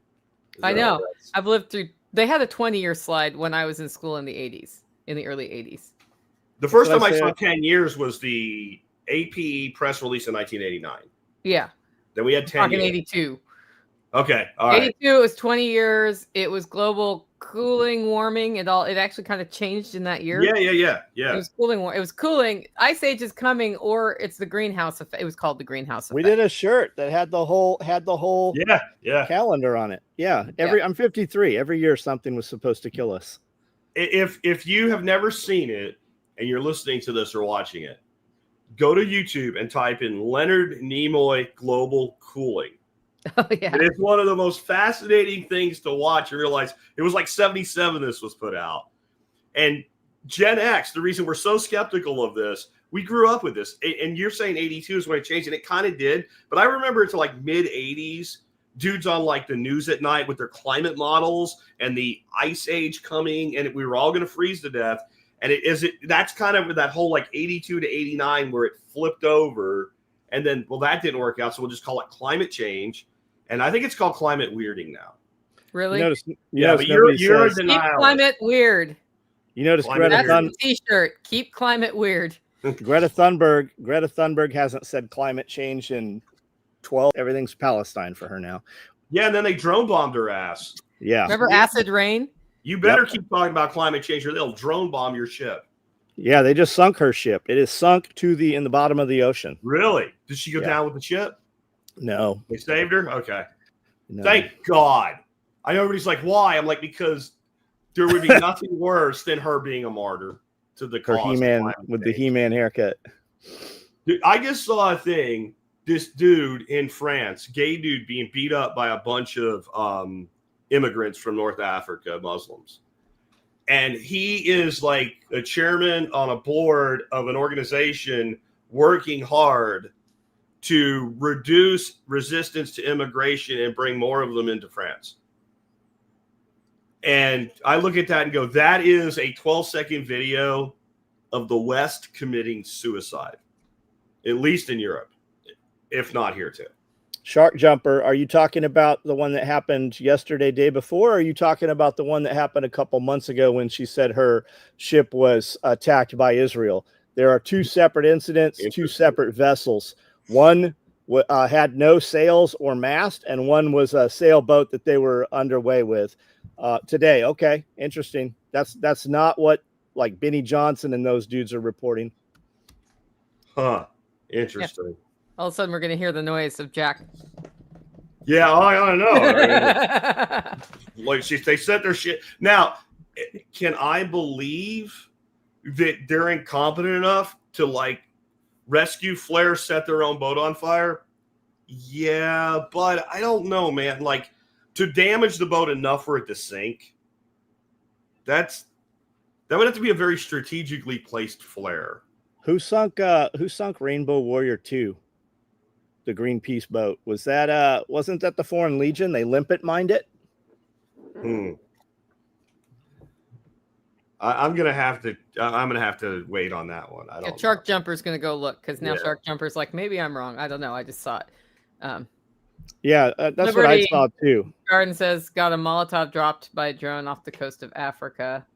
I know. I've lived through. They had a 20-year slide when I was in school in the 80s, in the early 80s. The first time I saw 10 years was the AP press release in 1989. Yeah. Then we had 10 years. 82. Okay. All right. 82, it was 20 years. It was global cooling, warming. It actually kind of changed in that year. Yeah. It was cooling. It was cooling. Ice Age is coming, or it's the greenhouse effect. It was called the greenhouse effect. We did a shirt that had the whole calendar on it. Yeah. I'm 53. Every year something was supposed to kill us. if you have never seen it and you're listening to this or watching it, go to YouTube and type in Leonard Nimoy global cooling. Oh, yeah. And it's one of the most fascinating things to watch and realize it was like 77 this was put out. And Gen X, the reason we're so skeptical of this, we grew up with this. And you're saying 82 is when it changed, and it kind of did. But I remember it's like mid-80s, dudes on like the news at night with their climate models and the ice age coming, and we were all going to freeze to death. And that's kind of that whole like 82 to 89 where it flipped over. And then, well, that didn't work out, so we'll just call it climate change. And I think it's called climate weirding now. Really? Notice but you're in Keep denial. climate weird. You notice Climate Greta That's Thunberg. the T-shirt. Keep climate weird. Greta Thunberg hasn't said climate change in 12. Everything's Palestine for her now. Yeah, and then they drone bombed her ass. Yeah. Remember acid rain? You better keep talking about climate change or they'll drone bomb your ship. Yeah, they just sunk her ship. It is sunk in the bottom of the ocean. Really? Did she go down with the ship? No. They saved her? Okay. No. Thank God. I know everybody's like, why? I'm like, because there would be nothing worse than her being a martyr to the Her cause. He-Man with the He-Man haircut. Dude, I just saw a thing. This dude in France, gay dude, being beat up by a bunch of immigrants from North Africa, Muslims. And he is like a chairman on a board of an organization working hard to reduce resistance to immigration and bring more of them into France. And I look at that and go, that is a 12-second video of the West committing suicide, at least in Europe, if not here too. Shark Jumper, are you talking about the one that happened yesterday, day before, or are you talking about the one that happened a couple months ago when she said her ship was attacked by Israel? There are two separate incidents, two separate vessels. One had no sails or mast, and one was a sailboat that they were underway with today. Okay, interesting. That's not what like Benny Johnson and those dudes are reporting. Huh. Interesting. Yeah. All of a sudden, we're going to hear the noise of Jack. Yeah, I know. Like they set their shit. Now, can I believe that they're incompetent enough to like rescue flares, set their own boat on fire? Yeah, but I don't know, man. Like to damage the boat enough for it to sink. That would have to be a very strategically placed flare. Who sunk Rainbow Warrior 2? The Greenpeace boat. Was that wasn't that the Foreign Legion? They limpet mined it? I'm gonna have to wait on that one. I don't Shark Jumper's gonna go look because now Shark Jumper's like, maybe I'm wrong. I don't know. I just saw it. That's Liberty what I saw too. Garden says got a Molotov dropped by a drone off the coast of Africa.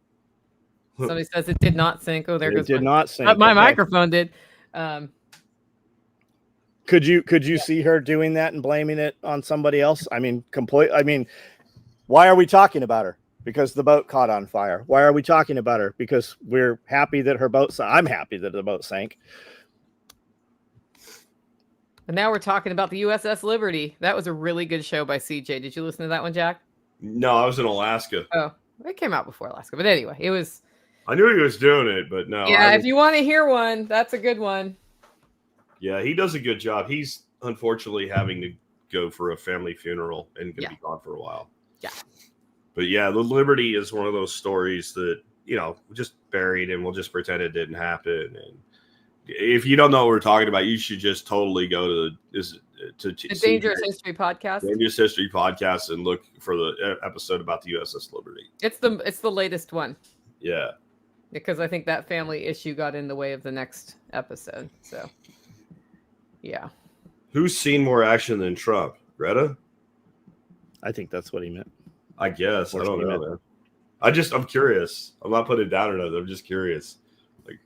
Somebody says it did not sink. Oh, there goes. It did not sink. My microphone did. Could you see her doing that and blaming it on somebody else? I mean, why are we talking about her? Because the boat caught on fire. Why are we talking about her? Because we're happy that her boat sank. I'm happy that the boat sank. And now we're talking about the USS Liberty. That was a really good show by CJ. Did you listen to that one, Jack? No, I was in Alaska. Oh, it came out before Alaska. But anyway, it was. I knew he was doing it, but no. Yeah, if you want to hear one, that's a good one. Yeah, he does a good job. He's unfortunately having to go for a family funeral and going to be gone for a while. Yeah. But yeah, the Liberty is one of those stories that, just buried and we'll just pretend it didn't happen. And if you don't know what we're talking about, you should just totally go to the Dangerous History Podcast. Dangerous History Podcast and look for the episode about the USS Liberty. It's the latest one. Yeah. Because I think that family issue got in the way of the next episode. So, yeah. Who's seen more action than Trump? Greta? I think that's what he meant. I guess. I don't know, man. I'm curious. I'm not putting it down or nothing. I'm just curious. Like,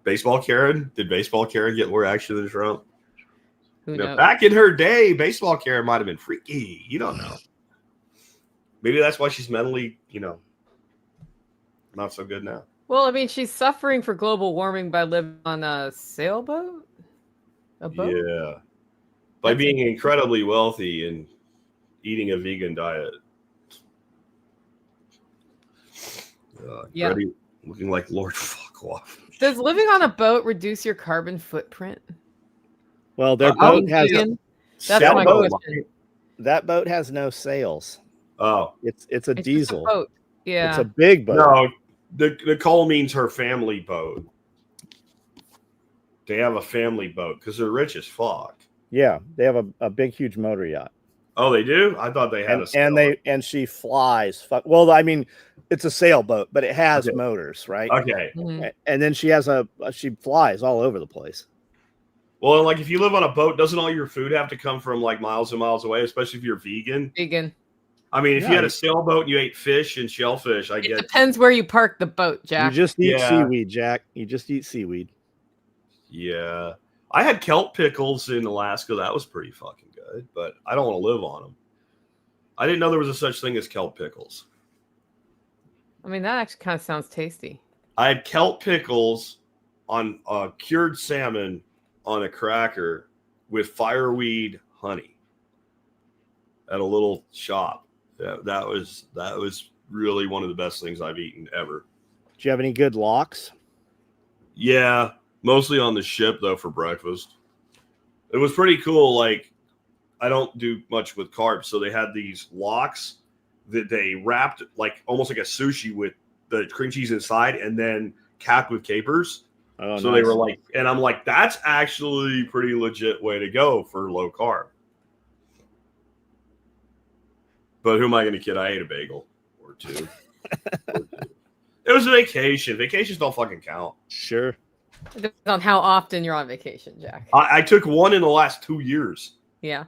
Baseball Karen? Did Baseball Karen get more action than Trump? Who knows? Back in her day, Baseball Karen might have been freaky. You don't know. Maybe that's why she's mentally, not so good now. Well, I mean, she's suffering for global warming by living on a sailboat? A boat? Yeah. By being incredibly wealthy and eating a vegan diet. Yeah. Freddie looking like Lord Fuck Off. Does living on a boat reduce your carbon footprint? Well, their boat has That's my question. That boat has no sails. Oh, it's a It's just a diesel boat. Yeah, it's a big boat. No, Nicole means her family boat. They have a family boat because they're rich as fuck. Yeah, they have a big, huge motor yacht. Oh, they do? I thought they had and she flies. Well, I mean, it's a sailboat, but it has Okay. motors, right? Okay. Mhm. And then she has she flies all over the place. Well, like if you live on a boat, doesn't all your food have to come from like miles and miles away, especially if you're vegan? Vegan. I mean, if you had a sailboat and you ate fish and shellfish, I guess. It depends where you park the boat, Jack. You just eat seaweed, Jack. You just eat seaweed. Yeah. I had kelp pickles in Alaska. That was pretty fucking good, but I don't want to live on them. I didn't know there was a such thing as kelp pickles. I mean, that actually kind of sounds tasty. I had kelp pickles on cured salmon on a cracker with fireweed honey at a little shop. Yeah, that was really one of the best things I've eaten ever. Do you have any good lox? Yeah, mostly on the ship though for breakfast. It was pretty cool. Like, I don't do much with carbs, so they had these lox that they wrapped like almost like a sushi with the cream cheese inside and then capped with capers. Oh, so nice. They were like, and I'm like, that's actually pretty legit way to go for low carb. But who am I going to kid? I ate a bagel or two. It was a vacation. Vacations don't fucking count. Sure. It depends on how often you're on vacation, Jack. I took one in the last 2 years. Yeah.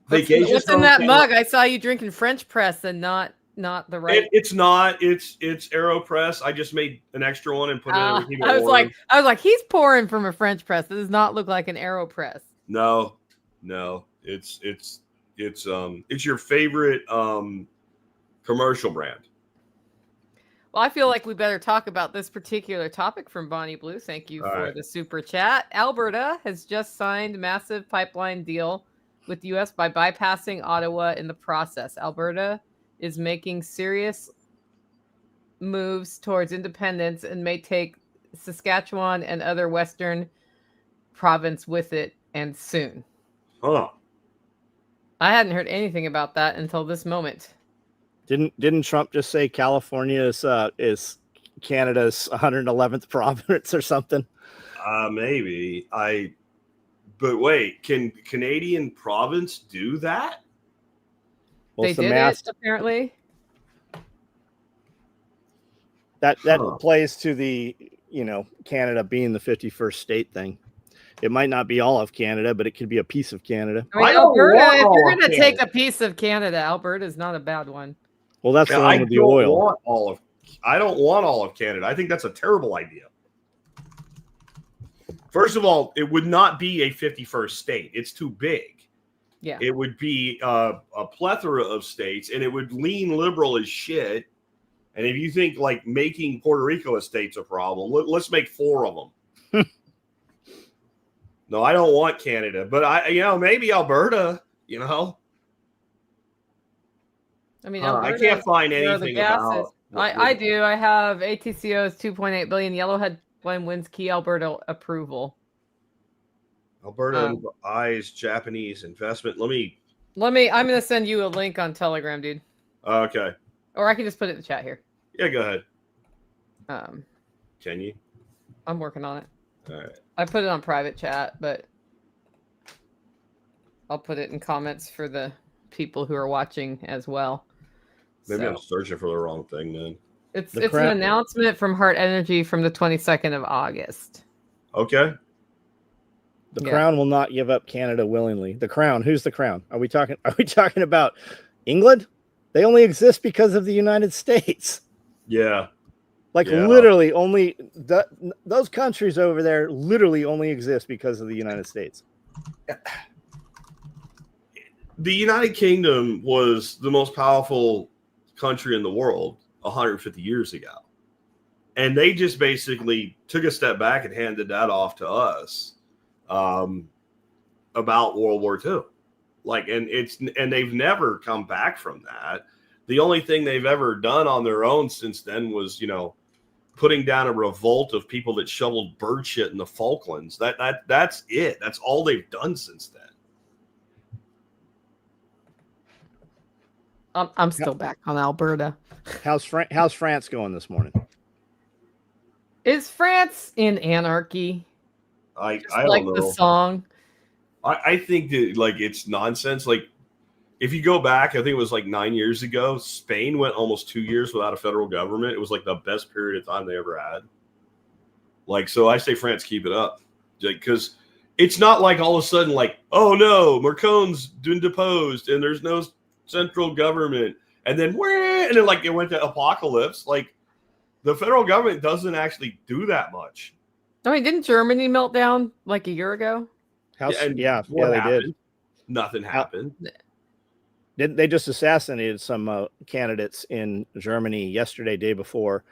Vacations. What's in that mug? I saw you drinking French press and not the right. It's not. It's AeroPress. I just made an extra one and put it in. I was like, he's pouring from a French press. It does not look like an AeroPress. No. It's your favorite commercial brand. Well, I feel like we better talk about this particular topic from Bonnie Blue. Thank you for the super chat. Alberta has just signed a massive pipeline deal with the U.S. by bypassing Ottawa in the process. Alberta is making serious moves towards independence and may take Saskatchewan and other Western province with it, and soon. Huh. I hadn't heard anything about that until this moment. Didn't Trump just say California is Canada's 111th province or something? Maybe. But wait, can Canadian province do that? Well, they did it, apparently. That plays to the, Canada being the 51st state thing. It might not be all of Canada, but it could be a piece of Canada. I mean, Alberta, if you're going to take a piece of Canada, Alberta is not a bad one. Well, that's the one with the oil. I don't want all of Canada. I think that's a terrible idea. First of all, it would not be a 51st state. It's too big. Yeah. It would be a plethora of states, and it would lean liberal as shit. And if you think like making Puerto Rico a state's a problem, let's make 4 of them. No, I don't want Canada, but maybe Alberta, I mean, Alberta, I can't find anything about. I do. I have ATCO's 2.8 billion Yellowhead Glen wins key Alberta approval. Alberta eyes Japanese investment. I'm going to send you a link on Telegram, dude. Okay. Or I can just put it in the chat here. Yeah, go ahead. Can you? I'm working on it. All right. I put it on private chat, but I'll put it in comments for the people who are watching as well. Maybe I'm searching for the wrong thing then. It's an announcement from Heart Energy from the 22nd of August. Okay. The Crown will not give up Canada willingly. The Crown, who's the Crown? Are we talking about England? They only exist because of the United States. Yeah. Literally only those countries over there literally only exist because of the United States. The United Kingdom was the most powerful country in the world 150 years ago. And they just basically took a step back and handed that off to us about World War II. And they've never come back from that. The only thing they've ever done on their own since then was, putting down a revolt of people that shoveled bird shit in the Falklands. That's it. That's all they've done since then. I'm still back on Alberta. How's France going this morning? Is France in anarchy? I like don't know. The song. I think that it's nonsense. Like, if you go back, I think it was 9 years ago, Spain went almost 2 years without a federal government. It was the best period of time they ever had. So I say France, keep it up, because it's not all of a sudden oh no, Macron's been deposed and there's no central government, and then it went to apocalypse. The federal government doesn't actually do that much. I mean, didn't Germany melt down a year ago? They did. Nothing happened. They just assassinated some candidates in Germany yesterday, day before.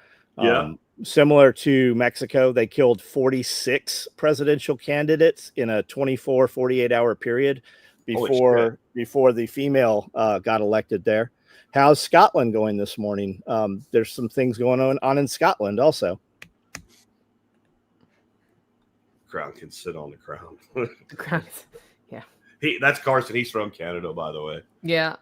Similar to Mexico, they killed 46 presidential candidates in a 48 hour period before the female got elected there. How's Scotland going this morning? There's some things going on in Scotland also. Crown can sit on the crown. The crown, yeah. That's Carson. He's from Canada, by the way. Yeah.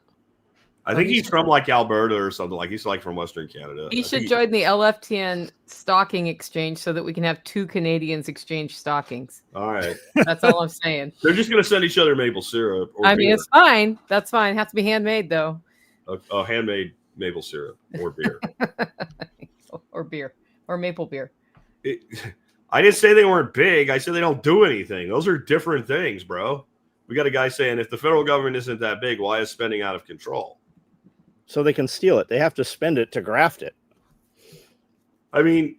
I think he's from Alberta or something. He's from Western Canada. He should join the LFTN stocking exchange so that we can have 2 Canadians exchange stockings. All right. That's all I'm saying. They're just going to send each other maple syrup. I mean, it's fine. That's fine. It has to be handmade, though. Handmade maple syrup or beer. Or beer. Or maple beer. I didn't say they weren't big. I said they don't do anything. Those are different things, bro. We got a guy saying, if the federal government isn't that big, why is spending out of control? So they can steal it. They have to spend it to graft it. I mean,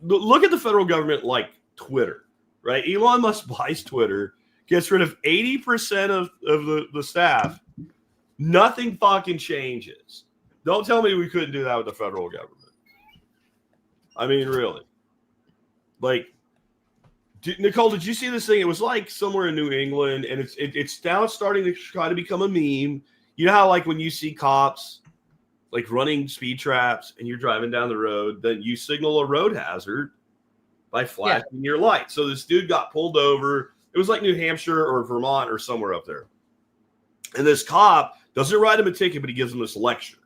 look at the federal government like Twitter, right? Elon Musk buys Twitter, gets rid of 80% of the staff. Nothing fucking changes. Don't tell me we couldn't do that with the federal government. I mean, really. Nicole, did you see this thing? It was somewhere in New England, and it's now starting to try to become a meme. You know how when you see cops running speed traps and you're driving down the road, then you signal a road hazard by flashing your light. So this dude got pulled over. It was New Hampshire or Vermont or somewhere up there. And this cop doesn't write him a ticket, but he gives him this lecture.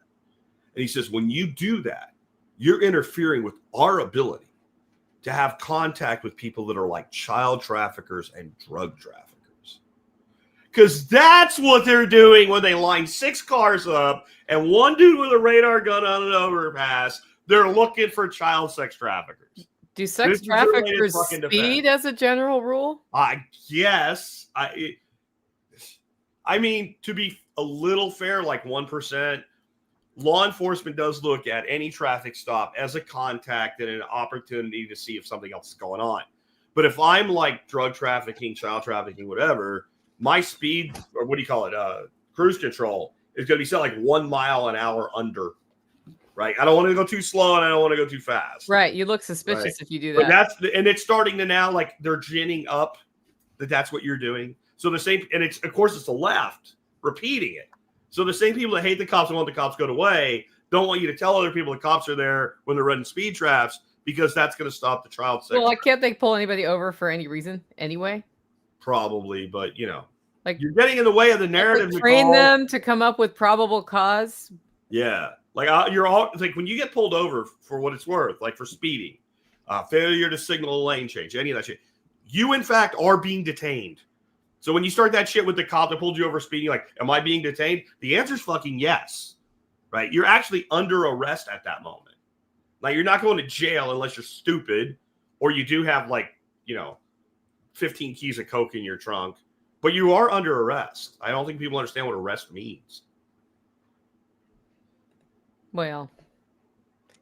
And he says, when you do that, you're interfering with our ability to have contact with people that are child traffickers and drug traffickers. Because that's what they're doing when they line 6 cars up and one dude with a radar gun on an overpass. They're looking for child sex traffickers. Do sex traffickers speed as a general rule? I guess. I mean, to be a little fair, 1%, law enforcement does look at any traffic stop as a contact and an opportunity to see if something else is going on. But if I'm drug trafficking, child trafficking, whatever, my speed, or what do you call it, cruise control, is going to be set 1 mile an hour under, right? I don't want to go too slow and I don't want to go too fast. Right. You look suspicious if you do that. But and it's starting to now, they're ginning up that's what you're doing. So the same, and it's, of course, it's the left repeating it. So the same people that hate the cops and want the cops to go away don't want you to tell other people the cops are there when they're running speed traps, because that's going to stop the child sex. Well, can't they pull anybody over for any reason anyway? Probably, but you're getting in the way of the narrative. Train them to come up with probable cause. Yeah, you're all when you get pulled over for what it's worth, for speeding, failure to signal a lane change, any of that shit, you in fact are being detained. So when you start that shit with the cop that pulled you over speeding, am I being detained? The answer is fucking yes, right? You're actually under arrest at that moment. You're not going to jail unless you're stupid, or you do have 15 keys of coke in your trunk, but you are under arrest. I don't think people understand what arrest means. Well,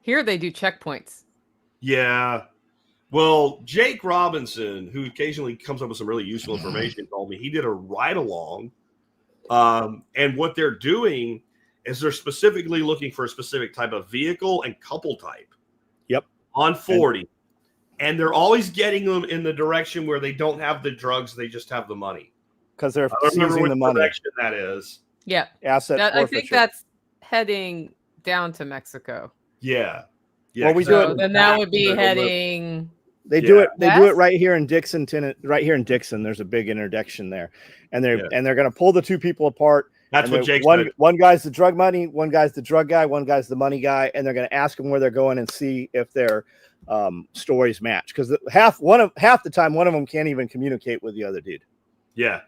here they do checkpoints. Yeah. Well, Jake Robinson, who occasionally comes up with some really useful information, told me he did a ride-along. And what they're doing is they're specifically looking for a specific type of vehicle and couple type. Yep. On 40. And they're always getting them in the direction where they don't have the drugs, they just have the money. Because they're seizing the money. Direction that is. Yeah. Asset I think that's heading down to Mexico. Yeah. Well, we 'cause do So it- then that would be they're gonna live- heading. They do Yeah. it. They do it West? right here in Dixon. Right here in Dixon, there's a big interdiction there, and they're going to pull the two people apart. That's and what Jake one said. one guy's the drug money, one guy's the drug guy, one guy's the money guy, and they're going to ask them where they're going and see if their stories match. Because half the time, one of them can't even communicate with the other dude. Yeah.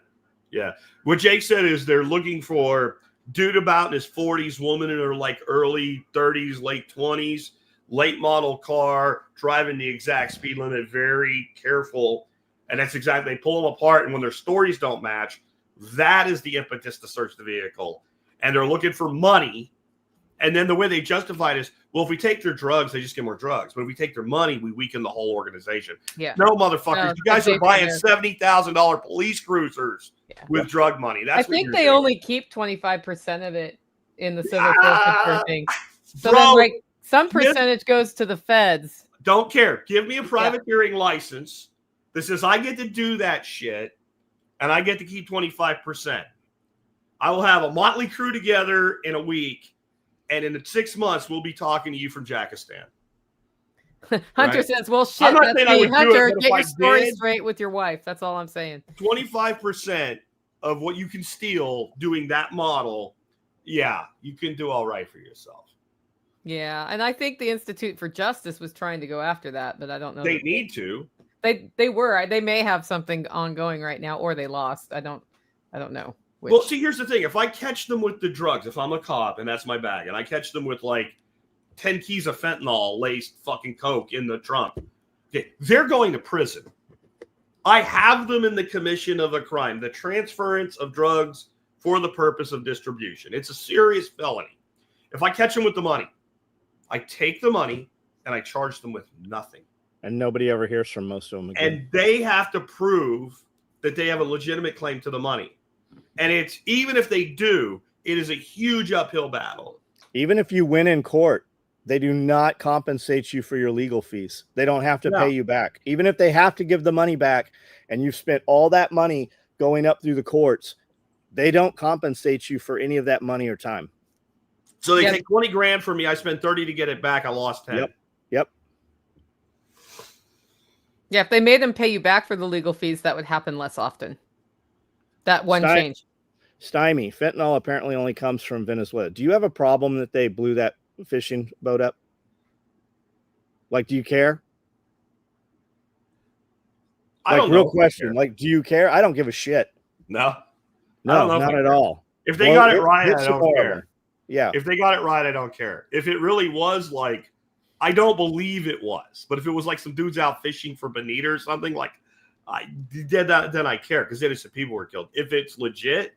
Yeah. What Jake said is they're looking for dude about in his 40s, woman in her like early 30s, late 20s, late model car, driving the exact speed limit, very careful. And that's exactly, they pull them apart. And when their stories don't match, that is the impetus to search the vehicle. And they're looking for money. And then the way they justify it is, well, if we take their drugs, they just get more drugs. But if we take their money, we weaken the whole organization. Yeah. No, motherfuckers. No, you guys are buying there. $70,000 police cruisers with drug money. That's I think what they you're only keep 25% of it in the civil Ah, forfeiture thing. So bro, then, like, some percentage goes to the feds. don't care. Give me a privateering license that says I get to do that shit and I get to keep 25%. I will have a motley crew together in a week, and in 6 months, we'll be talking to you from Jakistan. Hunter Right. says, well, shit, I'm not that's saying I me. would do it, Hunter, but if get I your story did- straight with your wife. That's all I'm saying. 25% of what you can steal doing that model, yeah, you can do all right for yourself. Yeah, and I think the Institute for Justice was trying to go after that, but I don't know. They that need to. They were. They may have something ongoing right now, or they lost. I don't know. Which, Well, see, here's the thing. If I catch them with the drugs, if I'm a cop and that's my bag, and I catch them with like 10 keys of fentanyl laced fucking coke in the trunk, okay, they're going to prison. I have them in the commission of a crime, the transference of drugs for the purpose of distribution. It's a serious felony. If I catch them with the money, I take the money and I charge them with nothing. And nobody ever hears from most of them again. And they have to prove that they have a legitimate claim to the money. And it's, even if they do, it is a huge uphill battle. Even if you win in court, they do not compensate you for your legal fees. They don't have to pay you back. Even if they have to give the money back and you've spent all that money going up through the courts, they don't compensate you for any of that money or time. So they take 20 grand from me. I spent 30 to get it back. I lost 10. Yep. yeah, if they made them pay you back for the legal fees, that would happen less often. That one change. Stymie, fentanyl apparently only comes from Venezuela. Do you have a problem that they blew that fishing boat up? Like, do you care? I don't know. Real question. Like, do you care? I don't give a shit. No. No, not at all. If they got it right, I don't horrible. care. Yeah. If they got it right, I don't care. If it really was like, I don't believe it was, but if it was like some dudes out fishing for bonita or something, like, then I care because innocent people were killed. If it's legit,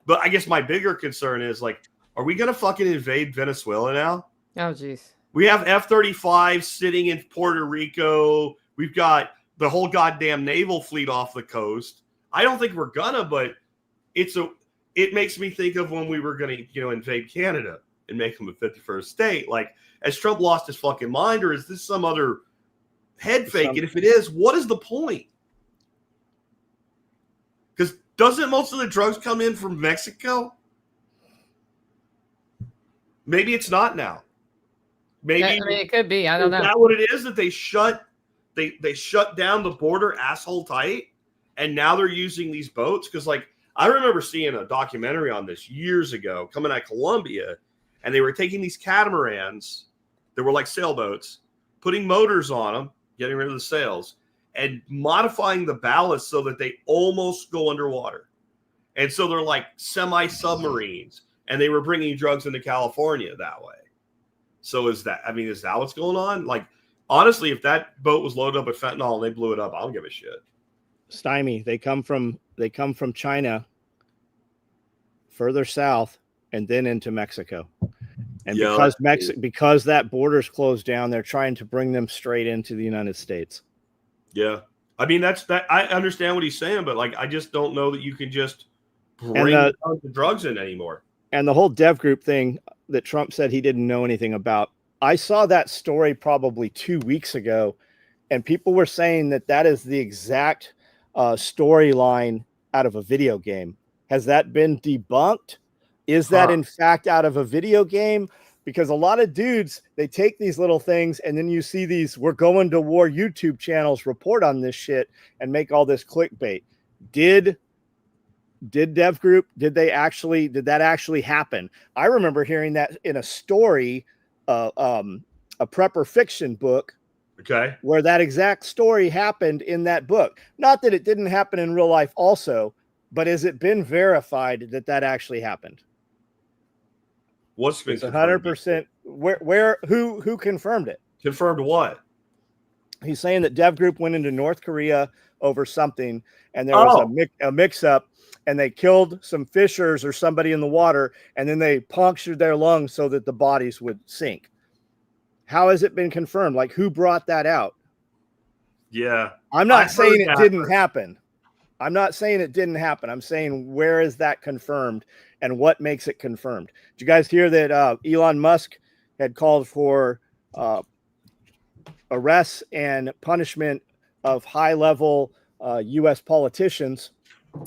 but I guess my bigger concern is like, are we gonna fucking invade Venezuela now? Oh, geez. We have F-35 sitting in Puerto Rico. We've got the whole goddamn naval fleet off the coast. I don't think we're gonna, but it makes me think of when we were gonna, invade Canada and make them a 51st state. Like, has Trump lost his fucking mind, or is this some other head fake? And if it is, what is the point? Because doesn't most of the drugs come in from Mexico? Maybe it's not now. Maybe it could be. I don't know. Is that what it is? That they shut down the border asshole tight, and now they're using these boats? Because like I remember seeing a documentary on this years ago, coming out of Colombia, and they were taking these catamarans that were like sailboats, putting motors on them, getting rid of the sails, and modifying the ballast so that they almost go underwater. And so they're like semi-submarines, and they were bringing drugs into California that way. So is that what's going on? Like, honestly, if that boat was loaded up with fentanyl and they blew it up, I don't give a shit. Stymie, they come from China further south and then into Mexico. And because that border's closed down, they're trying to bring them straight into the United States. Yeah. I mean, I understand what he's saying, but like, I just don't know that you can just bring the drugs in anymore. And the whole dev group thing that Trump said he didn't know anything about. I saw that story probably 2 weeks ago, and people were saying that is the exact storyline out of a video game. Has that been debunked? Is that in fact out of a video game? because a lot of dudes, they take these little things and then you see these "we're going to war" YouTube channels report on this shit and make all this clickbait. Did Dev Group, did that actually happen? I remember hearing that in a story, a prepper fiction book, Okay. where that exact story happened in that book. Not that it didn't happen in real life also, but has it been verified that that actually happened? What's been It's 100%. Who confirmed it? Confirmed what? He's saying that Dev Group went into North Korea over something, and there was a mix-up, and they killed some fishers or somebody in the water, and then they punctured their lungs so that the bodies would sink. How has it been confirmed? Like, who brought that out? Yeah. I'm not saying it didn't happen. I'm not saying it didn't happen. I'm saying, where is that confirmed and what makes it confirmed? Did you guys hear that Elon Musk had called for arrests and punishment of high-level U.S. politicians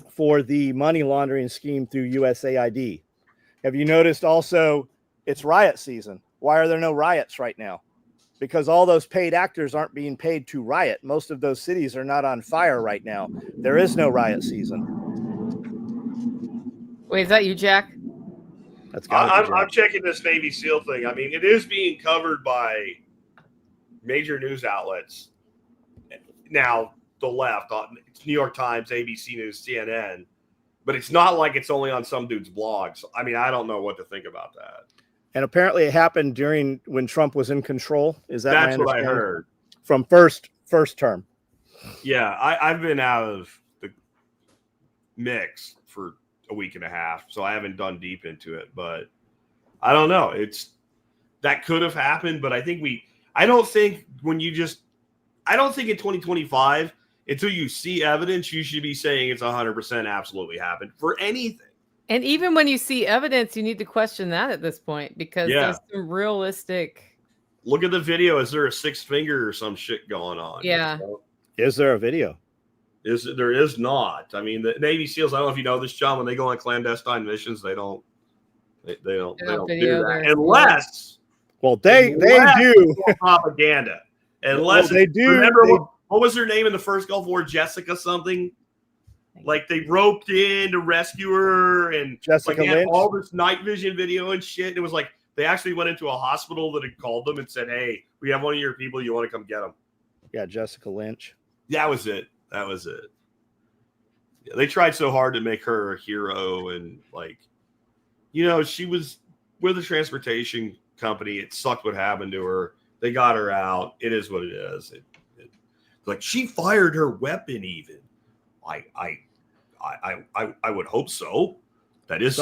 for the money laundering scheme through USAID? Have you noticed also it's riot season? Why are there no riots right now? Because all those paid actors aren't being paid to riot. Most of those cities are not on fire right now. There is no riot season. Wait, is that you, Jack? That's I'm checking this Navy SEAL thing. I mean, it is being covered by major news outlets. Now, the left, it's New York Times, ABC News, CNN, but it's not like it's only on some dude's blogs. I mean, I don't know what to think about that. And apparently it happened during when Trump was in control. Is that that's what I heard from first term? Yeah, I've been out of the mix for a week and a half, so I haven't done deep into it. But I don't know. That could have happened, but I think I don't think in 2025, until you see evidence, you should be saying it's 100% absolutely happened for anything. And even when you see evidence, you need to question that at this point, because there's some realistic. Look at the video. Is there a sixth finger or some shit going on? Yeah. Is there a video? There is not. I mean, the Navy SEAls, I don't know if you know this, John, when they go on clandestine missions, they don't do that. Unless they do propaganda. Unless they do. Remember what was her name in the first Gulf War? Jessica something? Like they roped in to rescue her, and Jessica Lynch. All this night vision video and shit. And it was like they actually went into a hospital that had called them and said, "Hey, we have one of your people. You want to come get them?" Yeah, Jessica Lynch. That was it. Yeah, they tried so hard to make her a hero, and she was with a transportation company. It sucked what happened to her. They got her out. It is what it is. Like she fired her weapon even. I would hope so. That is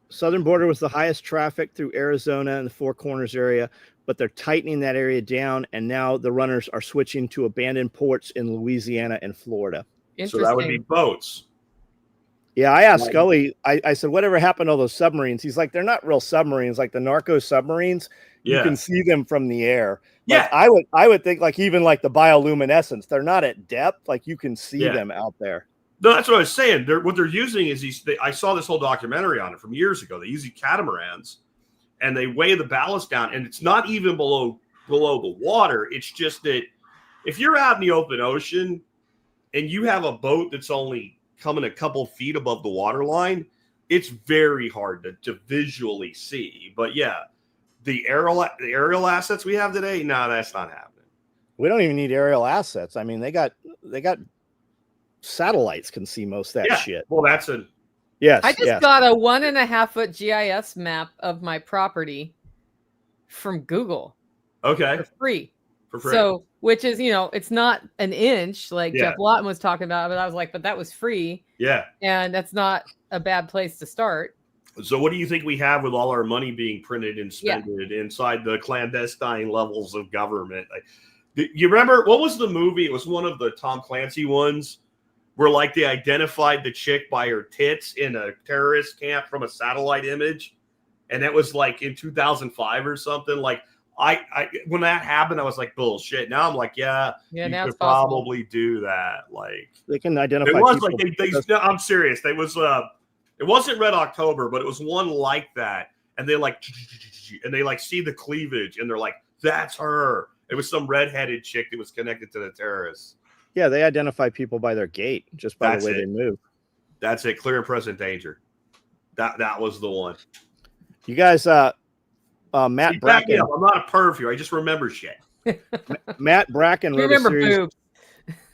southern border was the highest traffic through Arizona and the Four Corners area, but they're tightening that area down, and now the runners are switching to abandoned ports in Louisiana and Florida. So that would be boats. Yeah, I asked Scully. I said, "Whatever happened to all those submarines?" He's like, "They're not real submarines, like the narco submarines. You can see them from the air." Yeah, I would think even like the bioluminescence. They're not at depth. Like you can see them out there. No, that's what I was saying. What they're using is I saw this whole documentary on it from years ago. They use these catamarans, and they weigh the ballast down, and it's not even below the water. It's just that if you're out in the open ocean and you have a boat that's only coming a couple feet above the water line, it's very hard to visually see. But yeah, the aerial assets we have today, no, that's not happening. We don't even need aerial assets. I mean, they got satellites can see most of that shit. Well, that's a yes. I just got a 1.5 foot GIS map of my property from Google. Okay. For free. For free. So, which is, it's not an inch like Jeff Lawton was talking about, but I was like, but that was free. Yeah. And that's not a bad place to start. So what do you think we have with all our money being printed and spent inside the clandestine levels of government? You remember, what was the movie? It was one of the Tom Clancy ones where they identified the chick by her tits in a terrorist camp from a satellite image. And that was in 2005 or something. I when that happened, I was like, bullshit. Now I'm like, now you it's could probably do that. They can identify. It was I'm serious. It wasn't Red October, but it was one like that. and they like see the cleavage, and they're like, "That's her." It was some redheaded chick that was connected to the terrorists. Yeah, they identify people by their gait, just by the way they move. That's it. Clear and present danger. That was the one. You guys, Matt Bracken. I'm not a perv here. I just remember shit. Matt Bracken wrote remember boobs.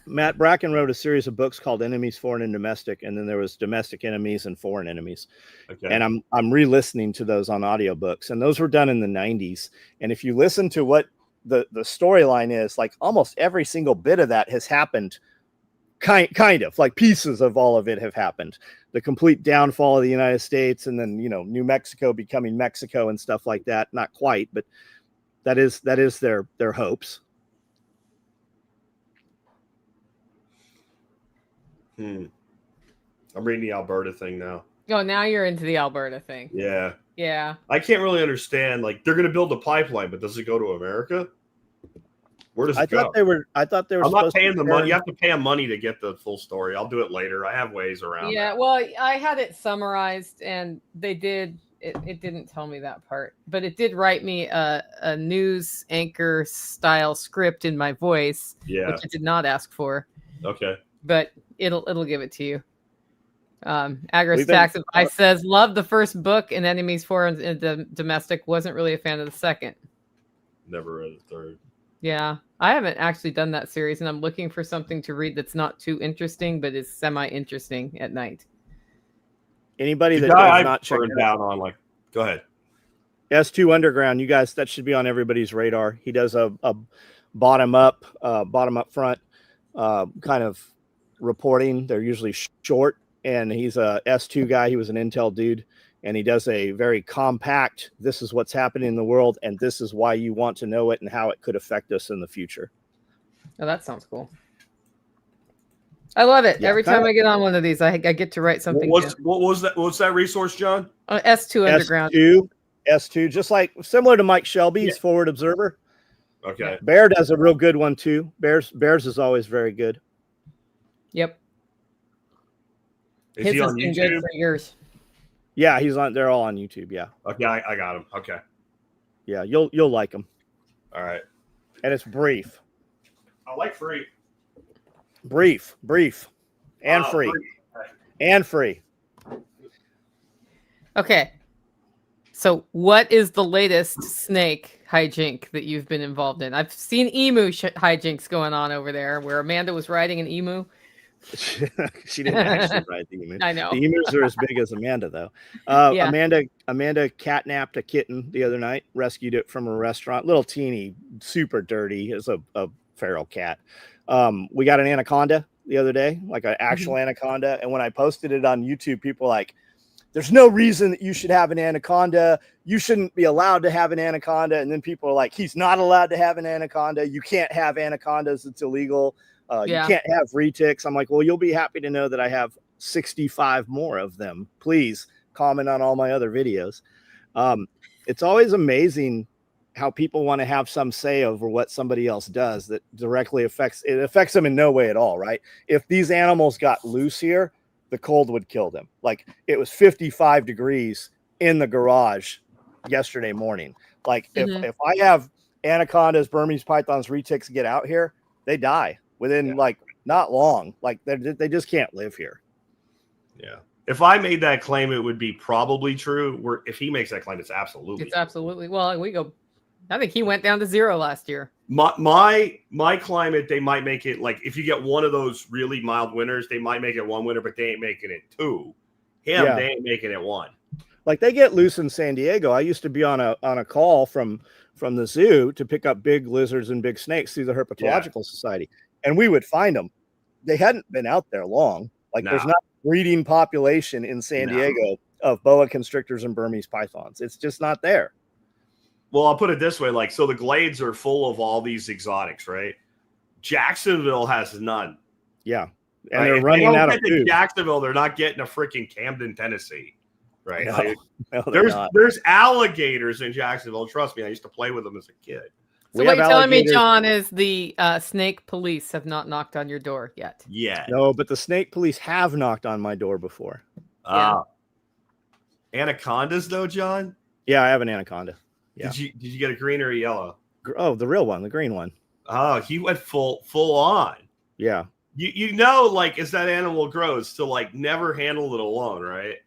Matt Bracken wrote a series of books called Enemies, Foreign and Domestic, and then there was Domestic Enemies and Foreign Enemies. Okay. And I'm re-listening to those on audiobooks, and those were done in the 90s. And if you listen to what the storyline is, like almost every single bit of that has happened, kind of like pieces of all of it have happened. The complete downfall of the United States, and then New Mexico becoming Mexico and stuff like that. Not quite, but that is their hopes. I'm reading the Alberta thing now. Oh, now you're into the Alberta thing. Yeah. Yeah. I can't really understand. Like, they're going to build a pipeline, but does it go to America? Where does it go? I thought they were. I'm not paying the money. You have to pay them money to get the full story. I'll do it later. I have ways around. Yeah. that. Well, I had it summarized, and they did. It didn't tell me that part, but it did write me a news anchor style script in my voice, which I did not ask for. Okay. But it'll give it to you. Agris Tax Advice says, love the first book and Enemies, Foreign and Domestic. Wasn't really a fan of the second. Never read the third. Yeah, I haven't actually done that series, and I'm looking for something to read that's not too interesting, but is semi-interesting at night. Anybody that does not check it down on, like, go ahead. S2 Underground, you guys, that should be on everybody's radar. He does a bottom up front kind of reporting. They're usually short, and he's a S2 guy. He was an Intel dude, and he does a very compact, this is what's happening in the world, and this is why you want to know it and how it could affect us in the future. Oh, that sounds cool. I love it. Every time I get on one of these, I get to write something. What was that? What's that resource, John? S2 Underground. S2, just like similar to Mike Shelby's Forward Observer. Okay. Bear does a real good one too. Bears is always very good. Yep. Is he on been YouTube? Good for years. Yeah, he's on. They're all on YouTube. Yeah. Okay, I got him. Okay. Yeah, you'll like them. All right. And it's brief. I like free. Brief, and free. And free. Okay. So, what is the latest snake hijink that you've been involved in? I've seen emu hijinks going on over there, where Amanda was riding an emu. She didn't actually ride the emu. I know. The emus are as big as Amanda, though. Amanda catnapped a kitten the other night, rescued it from a restaurant. Little teeny, super dirty. It's a feral cat. We got an anaconda the other day, like an actual anaconda. And when I posted it on YouTube, people were like, there's no reason that you should have an anaconda. You shouldn't be allowed to have an anaconda. And then people are like, he's not allowed to have an anaconda. You can't have anacondas. It's illegal. You can't have retics. I'm like, well, you'll be happy to know that I have 65 more of them. Please comment on all my other videos. It's always amazing how people want to have some say over what somebody else does that directly affects them in no way at all, right? If these animals got loose here, the cold would kill them. Like, it was 55 degrees in the garage yesterday morning. Like, if I have anacondas, Burmese pythons, retics get out here, they die within like not long. Like, they just can't live here. Yeah. If I made that claim, it would be probably true. If he makes that claim, it's absolutely. Well, I think he went down to 0 last year. My climate, they might make it like, if you get one of those really mild winters, they might make it 1 winter, but they ain't making it 2. They ain't making it 1. Like, they get loose in San Diego. I used to be on a call from the zoo to pick up big lizards and big snakes through the Herpetological Society, and we would find them. They hadn't been out there long. Like, there's not a breeding population in San Diego of boa constrictors and Burmese pythons. It's just not there. Well, I'll put it this way. Like, so the glades are full of all these exotics, right? Jacksonville has none. Yeah. And they're running out of food. Jacksonville, they're not getting a freaking Camden, Tennessee. Right? No, there's alligators in Jacksonville. Trust me, I used to play with them as a kid. So what you're telling me, John, is the snake police have not knocked on your door yet? Yeah. No, but the snake police have knocked on my door before. Anacondas, though, John? Yeah, I have an anaconda. Yeah. Did you get a green or a yellow? Oh, the real one, the green one. Oh, he went full on. Yeah. You know, like as that animal grows, to like never handle it alone, right?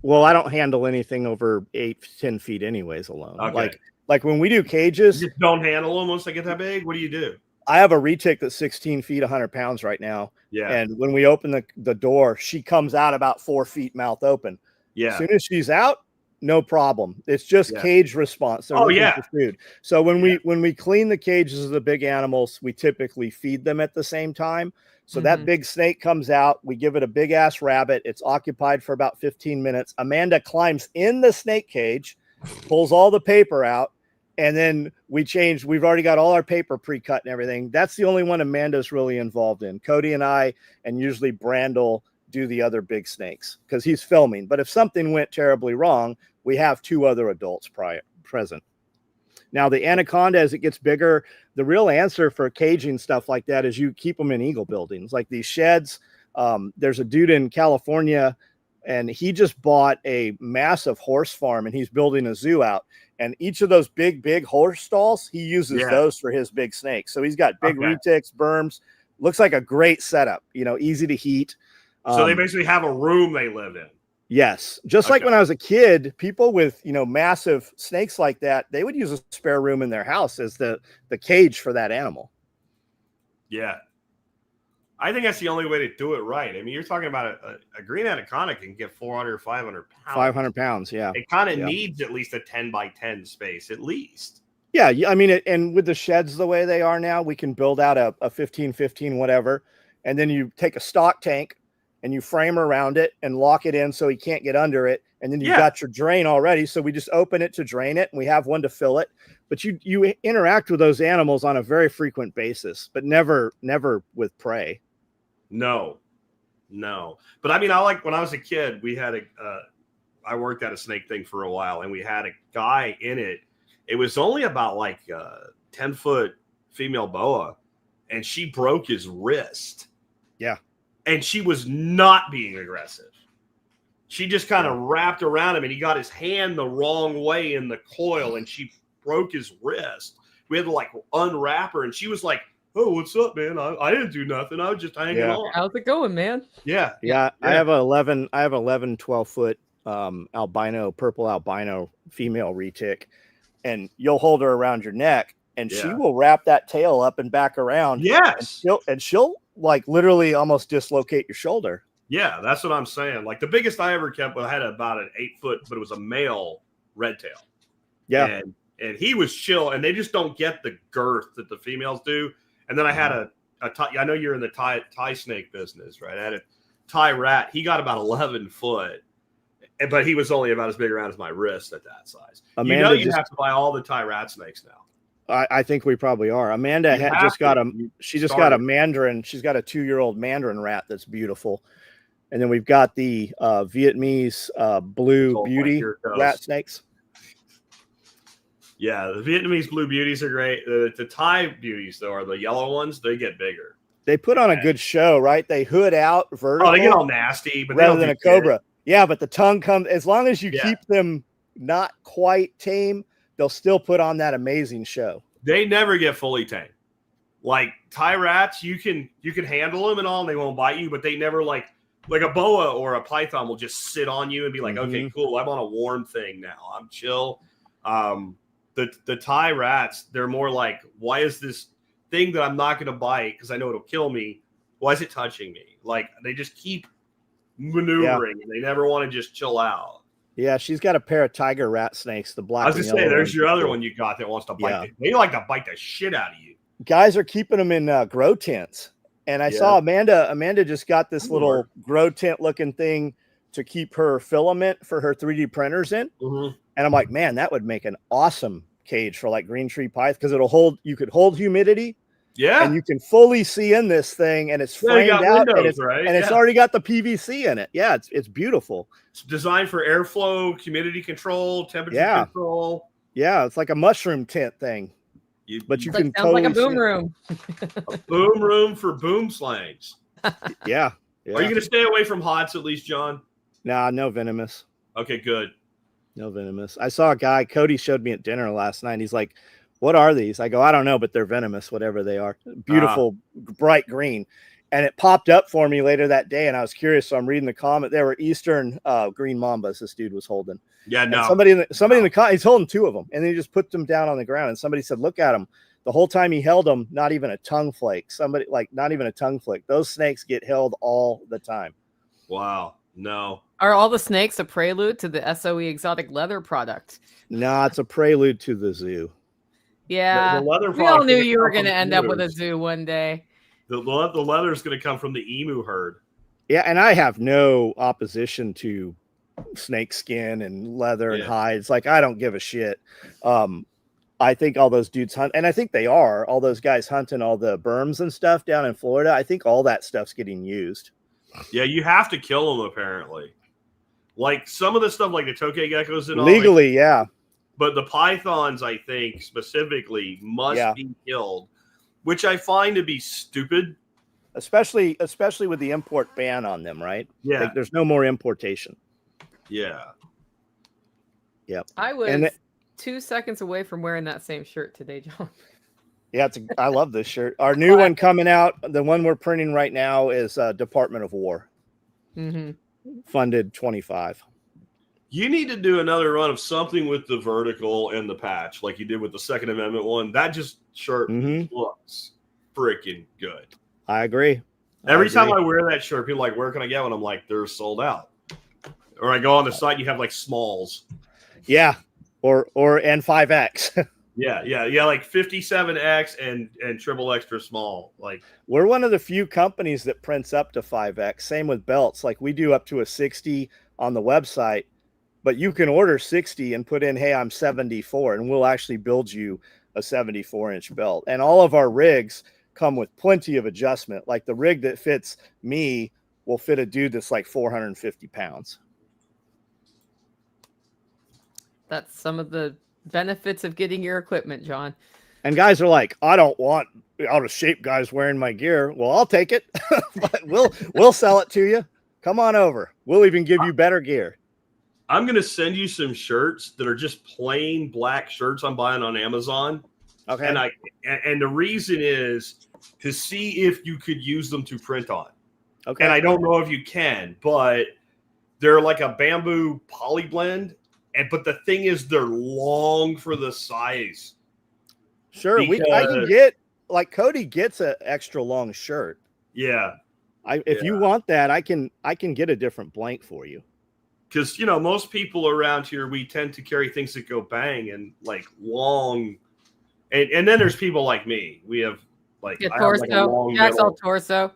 Well, I don't handle anything over 8-10 feet anyways alone. Okay. Like when we do cages, You just don't handle them once they get that big. What do you do? I have a retic that's 16 feet, 100 pounds right now. Yeah. And when we open the door, she comes out about 4 feet, mouth open. Yeah. As soon as she's out, no problem. It's just cage response. They're looking for food. So when we clean the cages of the big animals, we typically feed them at the same time. So that big snake comes out. We give it a big ass rabbit. It's occupied for about 15 minutes. Amanda climbs in the snake cage, pulls all the paper out, and then we change. We've already got all our paper pre-cut and everything. That's the only one Amanda's really involved in. Cody and I, and usually Brandel, do the other big snakes because he's filming. But if something went terribly wrong, we have 2 other adults present. Now, the anaconda, as it gets bigger, the real answer for caging stuff like that is you keep them in eagle buildings, like these sheds. There's a dude in California, and he just bought a massive horse farm, and he's building a zoo out. And each of those big horse stalls, he uses those for his big snakes. So he's got big retics, berms. Looks like a great setup, easy to heat. So they basically have a room they live in. Yes. Just like when I was a kid, people with, massive snakes like that, they would use a spare room in their house as the cage for that animal. Yeah. I think that's the only way to do it right. I mean, you're talking about a green anaconda can get 400 or 500 pounds. 500 pounds, yeah. It kind of needs at least a 10 by 10 space, at least. Yeah, I mean, and with the sheds the way they are now, we can build out a 15-15 whatever, and then you take a stock tank, and you frame around it and lock it in so he can't get under it. And then you've got your drain already. So we just open it to drain it, and we have one to fill it. But you interact with those animals on a very frequent basis, but never with prey. No. But I mean, I like when I was a kid, we had I worked at a snake thing for a while, and we had a guy in it. It was only about like 10-foot female boa, and she broke his wrist. Yeah. And she was not being aggressive. She just kind of wrapped around him, and he got his hand the wrong way in the coil, and she broke his wrist. We had to like unwrap her, and she was like, "Oh, what's up, man? I didn't do nothing. I was just hanging on." How's it going, man? Yeah. I have 11 12-foot purple albino female retic, and you'll hold her around your neck, and she will wrap that tail up and back around. Yes. And she'll like literally almost dislocate your shoulder. Yeah, that's what I'm saying. Like the biggest I ever kept, I had about an 8-foot, but it was a male red tail. Yeah. And he was chill, and they just don't get the girth that the females do. And then I had I know you're in the Thai snake business, right? I had a Thai rat. He got about 11 foot, but he was only about as big around as my wrist at that size. Amanda, you have to buy all the Thai rat snakes now. I think we probably are. Amanda just got a mandarin. She's got a 2-year-old mandarin rat that's beautiful. And then we've got the Vietnamese blue beauty rat snakes. Yeah, the Vietnamese blue beauties are great. The Thai beauties, though, are the yellow ones. They get bigger. They put on a good show, right? They hood out vertical. Oh, they get all nasty, but rather than a cobra. Yeah, but the tongue comes, as long as you keep them not quite tame, they'll still put on that amazing show. They never get fully tame. Like Thai rats, you can handle them and all, and they won't bite you, but they never like a boa or a python will just sit on you and be like, okay, cool, I'm on a warm thing now. I'm chill. The Thai rats, they're more like, why is this thing that I'm not going to bite because I know it'll kill me? Why is it touching me? Like they just keep maneuvering and they never want to just chill out. Yeah, she's got a pair of tiger rat snakes. The black. I was gonna say, there's your other one you got that wants to bite. They like to bite the shit out of you. Guys are keeping them in grow tents, and I saw Amanda. Amanda just got this little grow tent looking thing to keep her filament for her 3D printers in. And I'm like, man, that would make an awesome cage for like green tree python because it'll hold. You could hold humidity. Yeah, and you can fully see in this thing, and it's framed out, windows, and it's already got the PVC in it. Yeah, it's beautiful. It's designed for airflow, humidity control, temperature control. Yeah, it's like a mushroom tent thing. But you can sounds like a boom room. A boom room for boom slangs. Yeah. Are you going to stay away from hots at least, John? Nah, no venomous. Okay, good. No venomous. I saw a guy, Cody showed me at dinner last night. He's like, what are these? I go, I don't know, but they're venomous, whatever they are. Beautiful, bright green. And it popped up for me later that day, and I was curious. So I'm reading the comment. There were Eastern green mambas this dude was holding. Yeah, no. And somebody in the comment, he's holding 2 of them, and then he just put them down on the ground. And somebody said, look at him. The whole time he held them, not even a tongue flake. Not even a tongue flick. Those snakes get held all the time. Wow. No. Are all the snakes a prelude to the SOE exotic leather product? No, it's a prelude to the zoo. Yeah. The leather we all knew you were going to end up with a zoo one day. The leather is going to come from the emu herd. Yeah, and I have no opposition to snake skin and leather and hides. Like, I don't give a shit. I think all those dudes hunt, and I think they are, all those guys hunting all the berms and stuff down in Florida. I think all that stuff's getting used. Yeah, you have to kill them, apparently. Like, some of the stuff, like the tokay geckos and all. Legally, yeah. But the pythons, I think, specifically, must be killed, which I find to be stupid. Especially with the import ban on them, right? Yeah. Like, there's no more importation. Yeah. Yep. I was 2 seconds away from wearing that same shirt today, John. Yeah, I love this shirt. Our new one coming out, the one we're printing right now, is Department of War. Mm-hmm. Funded 25. You need to do another run of something with the vertical and the patch, like you did with the Second Amendment one. That just shirt looks freaking good. I agree. Every time I wear that shirt, people are like, where can I get one? I'm like, they're sold out. Or I go on the site, you have like smalls. Yeah. Or N5X. Yeah, like 57X and triple extra small. Like, we're one of the few companies that prints up to 5X. Same with belts. Like, we do up to a 60 on the website, but you can order 60 and put in, hey, I'm 74, and we'll actually build you a 74-inch belt. And all of our rigs come with plenty of adjustment. Like, the rig that fits me will fit a dude that's like 450 pounds. That's some of the benefits of getting your equipment, John. And guys are like, I don't want out of shape guys wearing my gear. Well, I'll take it. But we'll sell it to you. Come on over. We'll even give you better gear. I'm going to send you some shirts that are just plain black shirts I'm buying on Amazon. Okay. And the reason is to see if you could use them to print on. Okay. And I don't know if you can, but they're like a bamboo poly blend. But the thing is, they're long for the size. Sure, I can get, like, Cody gets an extra long shirt. Yeah. If you want that, I can get a different blank for you. Because, most people around here, we tend to carry things that go bang and like long. And then there's people like me. We have like, torso. Jack's all torso.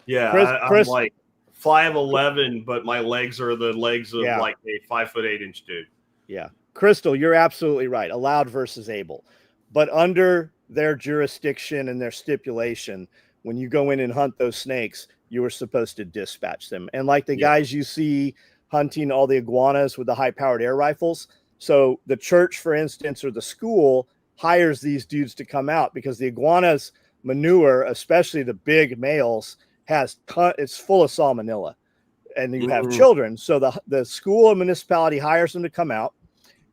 Yeah. I'm like 5'11", but my legs are the legs of like a 5'8" dude. Yeah. Crystal, you're absolutely right. Allowed versus able. But under their jurisdiction and their stipulation, when you go in and hunt those snakes, you were supposed to dispatch them. And like the guys you see hunting all the iguanas with the high-powered air rifles. So the church, for instance, or the school hires these dudes to come out because the iguanas manure, especially the big males, it's full of salmonella, and you have children. So the school or municipality hires them to come out,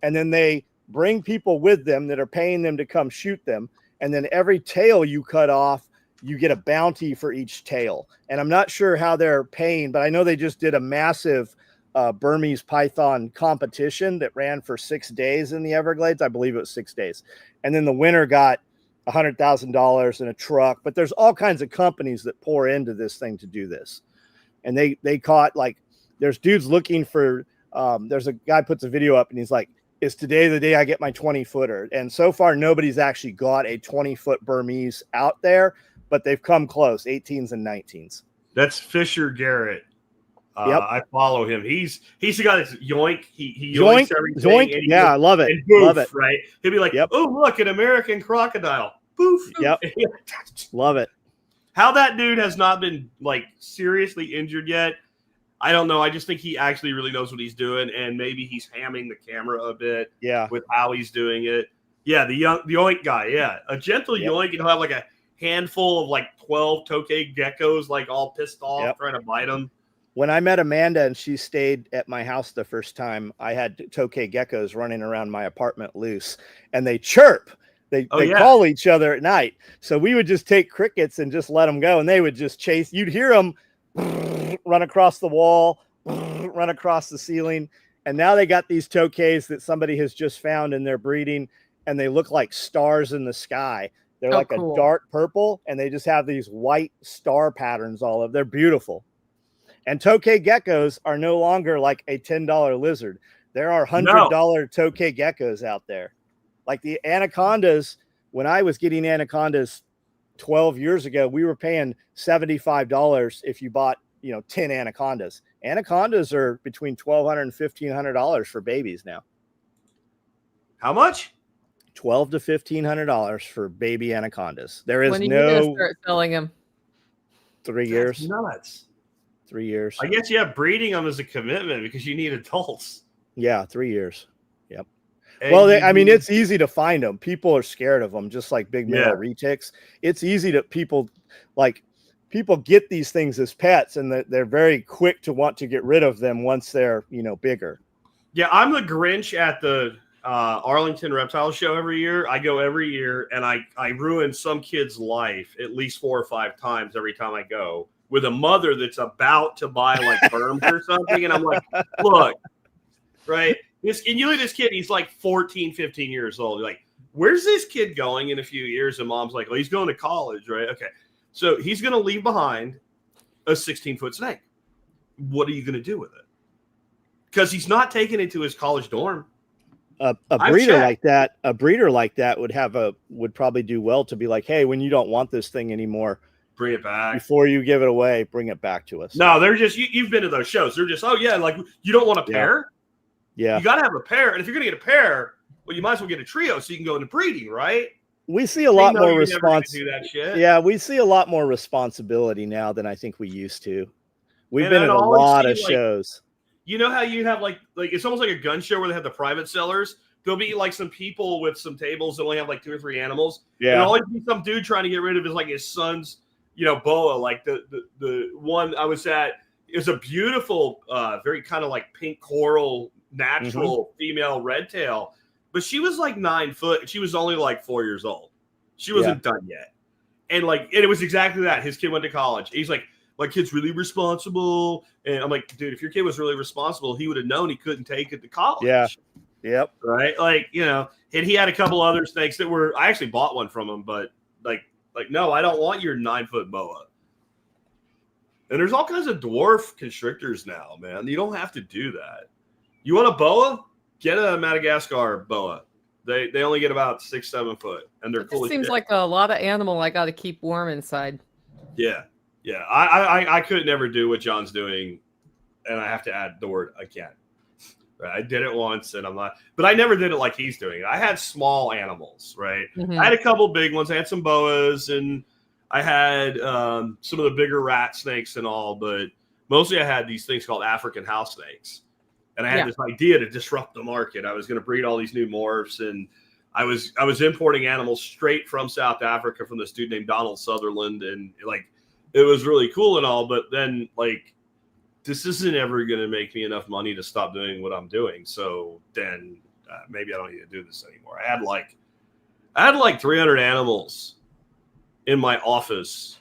and then they bring people with them that are paying them to come shoot them. And then every tail you cut off, you get a bounty for each tail. And I'm not sure how they're paying, but I know they just did a massive Burmese python competition that ran for 6 days in the Everglades. I believe it was 6 days. And then the winner got $100,000 in a truck. But there's all kinds of companies that pour into this thing to do this. And they caught, like, there's dudes looking for, there's a guy puts a video up and he's like, is today the day I get my 20-footer? And so far, nobody's actually got a 20-foot Burmese out there, but they've come close, 18s and 19s. That's Fisher Garrett. I follow him. He's the guy that's yoink. He yoinks everything. Zoink. Yeah, I love it. And boof, love it. Right? He'll be like, oh, look, an American crocodile. Poof. Yep. Love it. How that dude has not been, like, seriously injured yet, I don't know. I just think he actually really knows what he's doing, and maybe he's hamming the camera a bit with how he's doing it. Yeah, the yoink guy, yeah. A gentle yoink, and he'll have, like, a handful of, like, 12 tokay geckos, like, all pissed off, trying to bite him. When I met Amanda and she stayed at my house the first time, I had tokay geckos running around my apartment loose, and they chirp. They call each other at night. So we would just take crickets and just let them go, and they would just chase. You'd hear them run across the wall, run across the ceiling. And now they got these tokays that somebody has just found, and they're breeding, and they look like stars in the sky. They're like cool. A dark purple, and they just have these white star patterns all over. They're beautiful. And tokay geckos are no longer like a $10 lizard. There are $100 tokay geckos out there. Like the anacondas, when I was getting anacondas 12 years ago, we were paying $75 if you bought, 10 anacondas. Anacondas are between $1,200 and $1,500 for babies now. How much? $1,200 to $1,500 for baby anacondas. There is when are you gonna start selling them? 3 years. That's nuts. 3 years. I guess breeding them is a commitment because you need adults. Yeah, 3 years. Yep. And well, it's easy to find them. People are scared of them, just like big male retics. It's easy to people get these things as pets, and they're very quick to want to get rid of them once they're bigger. Yeah, I'm the Grinch at the Arlington Reptile Show every year. I go every year, and I ruin some kid's life at least 4 or 5 times every time I go, with a mother that's about to buy like berms or something. And I'm like, look, right. And you look at this kid, he's like 14, 15 years old. You're like, where's this kid going in a few years? And mom's like, well, he's going to college, right? Okay. So he's going to leave behind a 16-foot snake. What are you going to do with it? Because he's not taking it to his college dorm. A breeder like that would probably do well to be like, hey, when you don't want this thing anymore, bring it back. Before you give it away, bring it back to us. No, they're just, you've been to those shows. They're just, like, you don't want a pair? Yeah. You got to have a pair. And if you're going to get a pair, well, you might as well get a trio so you can go into breeding, right? We see a lot more Yeah, we see a lot more responsibility now than I think we used to. We've been at a lot of shows. You know how you have like it's almost like a gun show where they have the private sellers. There'll be like some people with some tables that only have like 2 or 3 animals. Yeah. And always be some dude trying to get rid of his son's, boa. Like the one I was at is a beautiful, very kind of like pink coral, natural female red tail. But she was like 9 foot. She was only like 4 years old. She wasn't done yet. And it was exactly that. His kid went to college. He's like, my kid's really responsible. And I'm like, dude, if your kid was really responsible, he would have known he couldn't take it to college. Yeah. Yep. Right. And he had a couple other snakes that I actually bought one from him, but no, I don't want your 9-foot boa. And there's all kinds of dwarf constrictors now, man. You don't have to do that. You want a boa? Get a Madagascar boa. They only get about 6-7 foot, and they're cool. It seems like a lot of animal I got to keep warm inside. Yeah. I could never do what John's doing, and I have to add the word again. Right? I did it once, and I'm not. But I never did it like he's doing it. I had small animals, right? Mm-hmm. I had a couple big ones. I had some boas, and I had some of the bigger rat snakes and all. But mostly, I had these things called African house snakes. And I had this idea to disrupt the market. I was going to breed all these new morphs, and I was importing animals straight from South Africa from this dude named Donald Sutherland, and it was really cool and all. But then this isn't ever going to make me enough money to stop doing what I'm doing. So then maybe I don't need to do this anymore. I had like 300 animals in my office.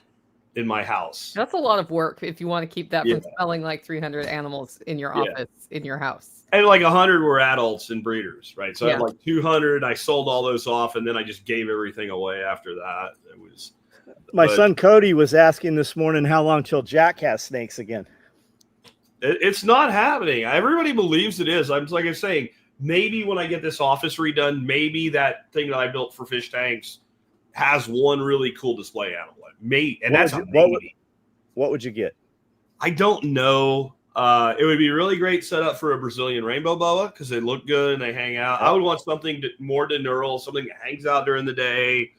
In my house. That's a lot of work if you want to keep that from selling like 300 animals in your office, in your house. And like 100 were adults and breeders, right? So I had like 200. I sold all those off, and then I just gave everything away after that. It was my son Cody was asking this morning how long till Jack has snakes again. It's not happening. Everybody believes it is. I'm saying, maybe when I get this office redone, maybe that thing that I built for fish tanks has one really cool display animal. What would you get? I don't know. It would be really great setup for a Brazilian rainbow boa because they look good and they hang out. I would want something more deneural, something that hangs out during the day.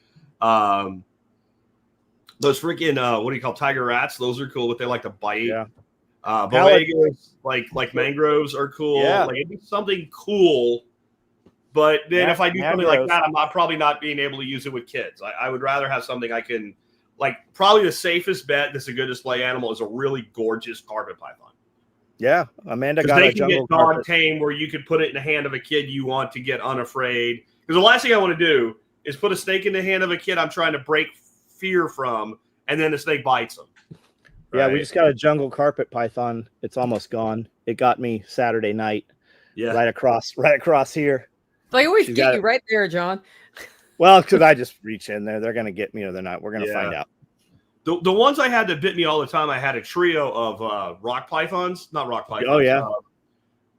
Those freaking what do you call tiger rats? Those are cool, but they like to bite. Yeah. Boegas, like mangroves are cool. Yeah. It'd be something cool. But then if I do something like that, I'm probably not being able to use it with kids. I would rather have something I can, probably the safest bet that's a good display animal is a really gorgeous carpet python. Yeah, Amanda Because got they a can get jungle dog carpet. tame where you could put it in the hand of a kid you want to get unafraid. Because the last thing I want to do is put a snake in the hand of a kid I'm trying to break fear from, and then the snake bites them. Yeah, Right? we just got a jungle carpet python. It's almost gone. It got me Saturday night. Yeah. Right across here. They always She's get got you it. right there, John. Well, because I just reach in there. They're gonna get me or they're not. We're gonna Yeah. find out. The ones I had that bit me all the time, I had a trio of rock pythons. Not rock pythons. Oh, yeah.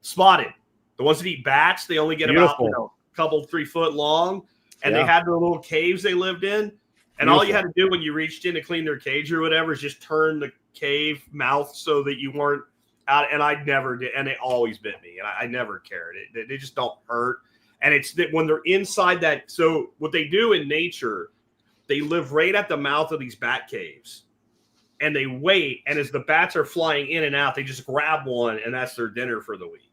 Spotted. The ones that eat bats, they only get Beautiful. about a couple 3 foot long. And Yeah. they had their little caves they lived in. And all you had to do when you reached in to clean their cage or whatever is just turn the cave mouth so that you weren't out. And I never did. And they always bit me. And I never cared. They just don't hurt. And it's that when they're inside that. So what they do in nature, they live right at the mouth of these bat caves. And they wait. And as the bats are flying in and out, they just grab one. And that's their dinner for the week.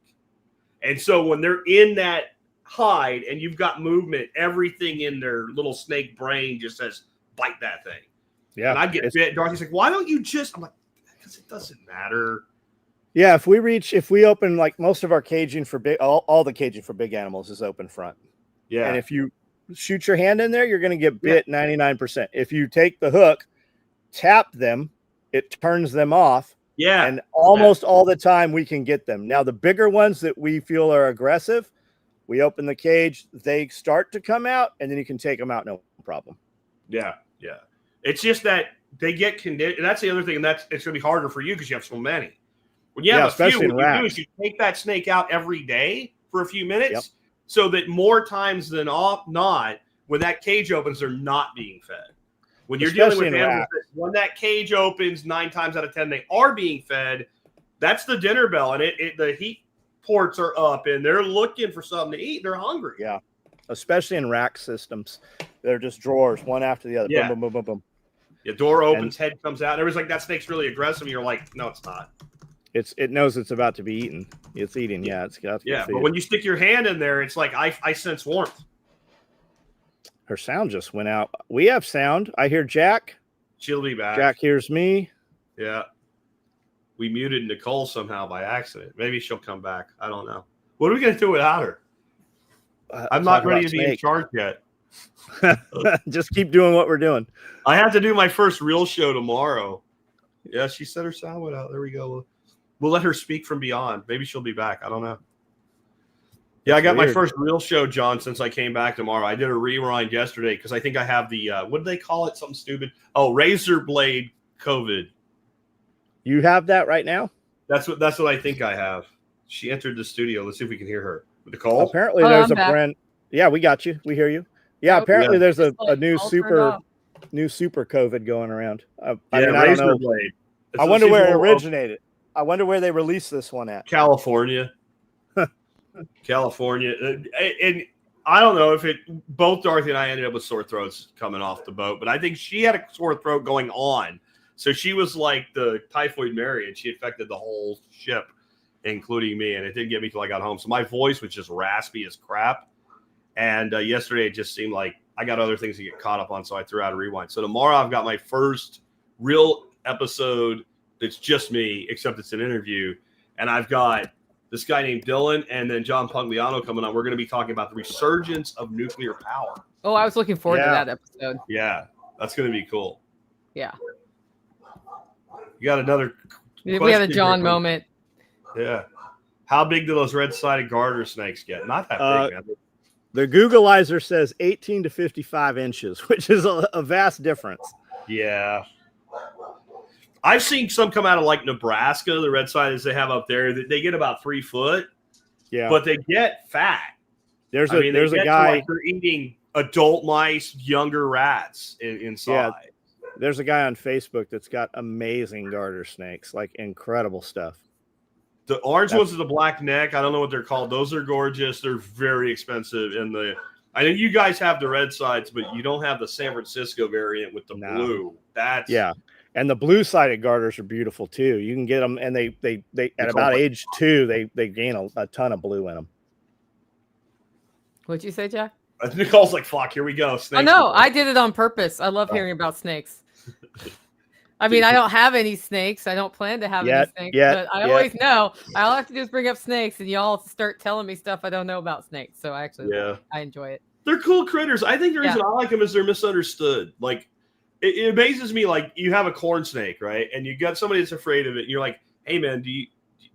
And so when they're in that hide and you've got movement, everything in their little snake brain just says, bite that thing. Yeah. And I get bit. Dorothy's like, why don't you just? I'm like, because it doesn't matter. Yeah, if we open like most of our caging for all the caging for big animals is open front. Yeah. And if you shoot your hand in there, you're going to get bit 99%. If you take the hook, tap them, it turns them off. Yeah. And almost all the time we can get them. Now, the bigger ones that we feel are aggressive, we open the cage, they start to come out, and then you can take them out, no problem. Yeah. Yeah. It's just that they get conditioned. And that's the other thing. And it's going to be harder for you because you have so many. When you have a few, what you do is you take that snake out every day for a few minutes so that more times than not, when that cage opens, they're not being fed. When you're dealing with animals, when that cage opens, 9 times out of 10, they are being fed. That's the dinner bell. And the heat ports are up and they're looking for something to eat. They're hungry. Yeah. Especially in rack systems. They're just drawers, one after the other. Yeah. Boom, boom, boom, boom, boom. The door opens, head comes out. And everybody's like, that snake's really aggressive. And you're like, no, it's not. It knows it's about to be eaten. It's eating. Yeah. It's got to but when you stick your hand in there, it's like, I sense warmth. Her sound just went out. We have sound. I hear Jack. She'll be back. Jack hears me. Yeah. We muted Nicole somehow by accident. Maybe she'll come back. I don't know. What are we going to do without her? I'm not ready to be in charge yet. Just keep doing what we're doing. I have to do my first real show tomorrow. Yeah, she said her sound went out. There we go. We'll let her speak from beyond. Maybe she'll be back. I don't know. Yeah, I got my first real show, John, since I came back tomorrow. I did a rewind yesterday because I think I have the, what do they call it? Something stupid. Oh, razor blade COVID. You have that right now? That's what I think I have. She entered the studio. Let's see if we can hear her. Nicole? Apparently there's a brand. Yeah, we got you. We hear you. Yeah, apparently there's a new super COVID going around. I mean, I don't know. Blade. I wonder where it originated. I wonder where they released this one at. California. California. And I don't know if both Dorothy and I ended up with sore throats coming off the boat, but I think she had a sore throat going on. So she was like the Typhoid Mary, and she affected the whole ship, including me. And it didn't get me till I got home. So my voice was just raspy as crap. And yesterday it just seemed like I got other things to get caught up on. So I threw out a rewind. So tomorrow I've got my first real episode that's just me, except it's an interview. And I've got this guy named Dylan and then John Pugliano coming on. We're going to be talking about the resurgence of nuclear power. Oh, I was looking forward to that episode. Yeah, that's going to be cool. Yeah. You got another We had a John moment. Yeah. How big do those red-sided garter snakes get? Not that big, man. The Googleizer says 18 to 55 inches, which is a vast difference. Yeah. I've seen some come out of like Nebraska, the red-sided they have up there. They get about 3 foot. Yeah. But they get fat. There's a guy. Like they're eating adult mice, younger rats inside. Yeah. There's a guy on Facebook that's got amazing garter snakes, like incredible stuff. The orange ones with the black neck, I don't know what they're called. Those are gorgeous. They're very expensive. And I know you guys have the red sides, but you don't have the San Francisco variant with the blue. And the blue-sided garters are beautiful too. You can get them, and they at about age 2, they gain a ton of blue in them. What'd you say, Jack? Nicole's like, fuck, here we go. Snakes. Oh, no, I did it on purpose. I love hearing about snakes. I mean, I don't have any snakes. I don't plan to have any snakes, but I always know. All I have to do is bring up snakes, and y'all start telling me stuff I don't know about snakes. So I enjoy it. They're cool critters. I think the reason I like them is they're misunderstood. Like, it amazes me. Like, you have a corn snake, right? And you got somebody that's afraid of it. And you're like, hey, man, do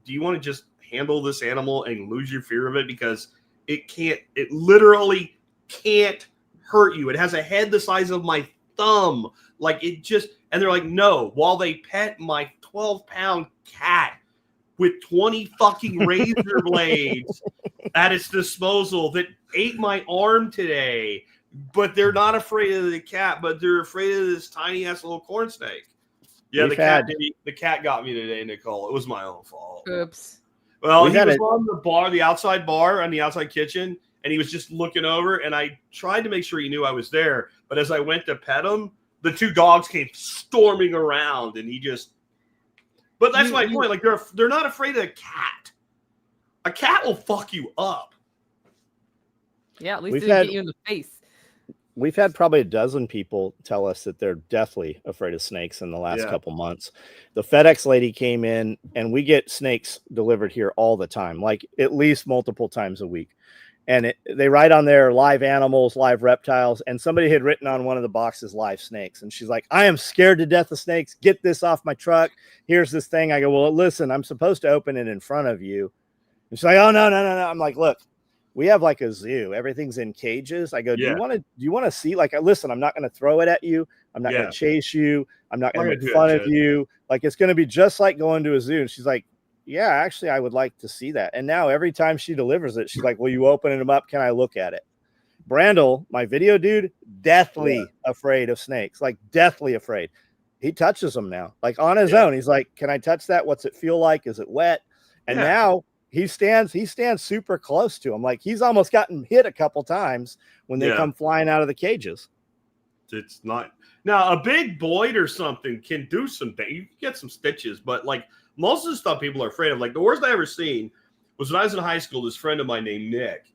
you want to just handle this animal and lose your fear of it? Because it literally can't hurt you. It has a head the size of my thumb. Like, and they're like, no, while they pet my 12-pound cat with 20 fucking razor blades at its disposal that ate my arm today, but they're not afraid of the cat, but they're afraid of this tiny ass little corn snake. Yeah, the cat got me today, Nicole. It was my own fault. Oops. Well, he was on the bar, the outside bar, on the outside kitchen, and he was just looking over, and I tried to make sure he knew I was there, but as I went to pet him, the two dogs came storming around, and but that's my point. Like, they're not afraid of a cat. A cat will fuck you up. Yeah, at least it didn't get you in the face. We've had probably a dozen people tell us that they're deathly afraid of snakes in the last couple months. The FedEx lady came in, and we get snakes delivered here all the time, like at least multiple times a week. And they write on there live animals, live reptiles. And somebody had written on one of the boxes live snakes. And she's like, I am scared to death of snakes. Get this off my truck. Here's this thing. I go, well, listen, I'm supposed to open it in front of you. And she's like, oh, no. I'm like, look, we have like a zoo. Everything's in cages. I go, do you want to see? Like, listen, I'm not going to throw it at you. I'm not going to chase you. I'm not going to make fun of you. Like, it's going to be just like going to a zoo. And she's like, yeah, actually, I would like to see that. And now every time she delivers it, she's like, will you open them up? Can I look at it? Brandel, my video dude, deathly afraid of snakes, like deathly afraid. He touches them now, like on his own. He's like, can I touch that? What's it feel like? Is it wet? And now he stands super close to him. Like, he's almost gotten hit a couple times when they come flying out of the cages. It's not. Now, a big Boyd or something can do some things. You can get some stitches, but like, most of the stuff people are afraid of, like the worst I ever seen was when I was in high school. This friend of mine named Nick,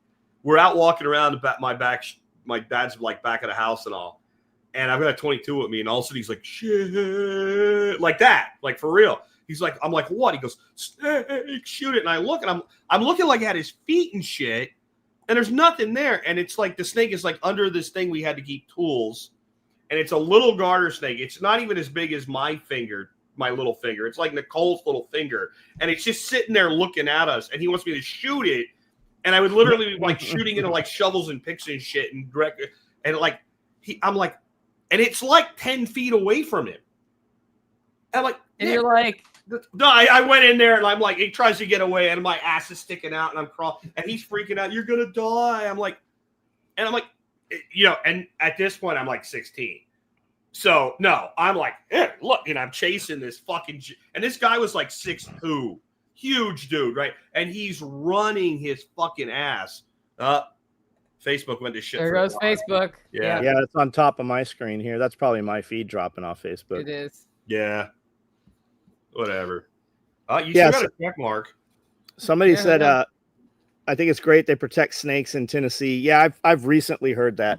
we're out walking around my dad's like back of the house and all, and I've got a 22 with me, and all of a sudden he's like, shit, like that, like for real. He's like, I'm like, what? He goes, snake, shoot it. And I look, and I'm looking like at his feet and shit, and there's nothing there, and it's like the snake is like under this thing we had to keep tools, and it's a little garter snake. It's not even as big as my little finger. It's like Nicole's little finger, and it's just sitting there looking at us, and he wants me to shoot it, and I would literally be like shooting into like shovels and picks and shit, and I'm like, and it's like 10 feet away from him. And I'm like, and you're like, no, I went in there, and I'm like, he tries to get away, and my ass is sticking out, and I'm crawling, and he's freaking out. You're gonna die. I'm like, and at this point, I'm like 16. So, no, I'm like, look, and I'm chasing this fucking, and this guy was like 6'2", huge dude, right? And he's running his fucking ass. Facebook went to shit. There goes Facebook. Yeah, it's on top of my screen here. That's probably my feed dropping off Facebook. It is. Yeah. Whatever. You still got a check mark. Somebody said, I think it's great they protect snakes in Tennessee. Yeah, I've recently heard that.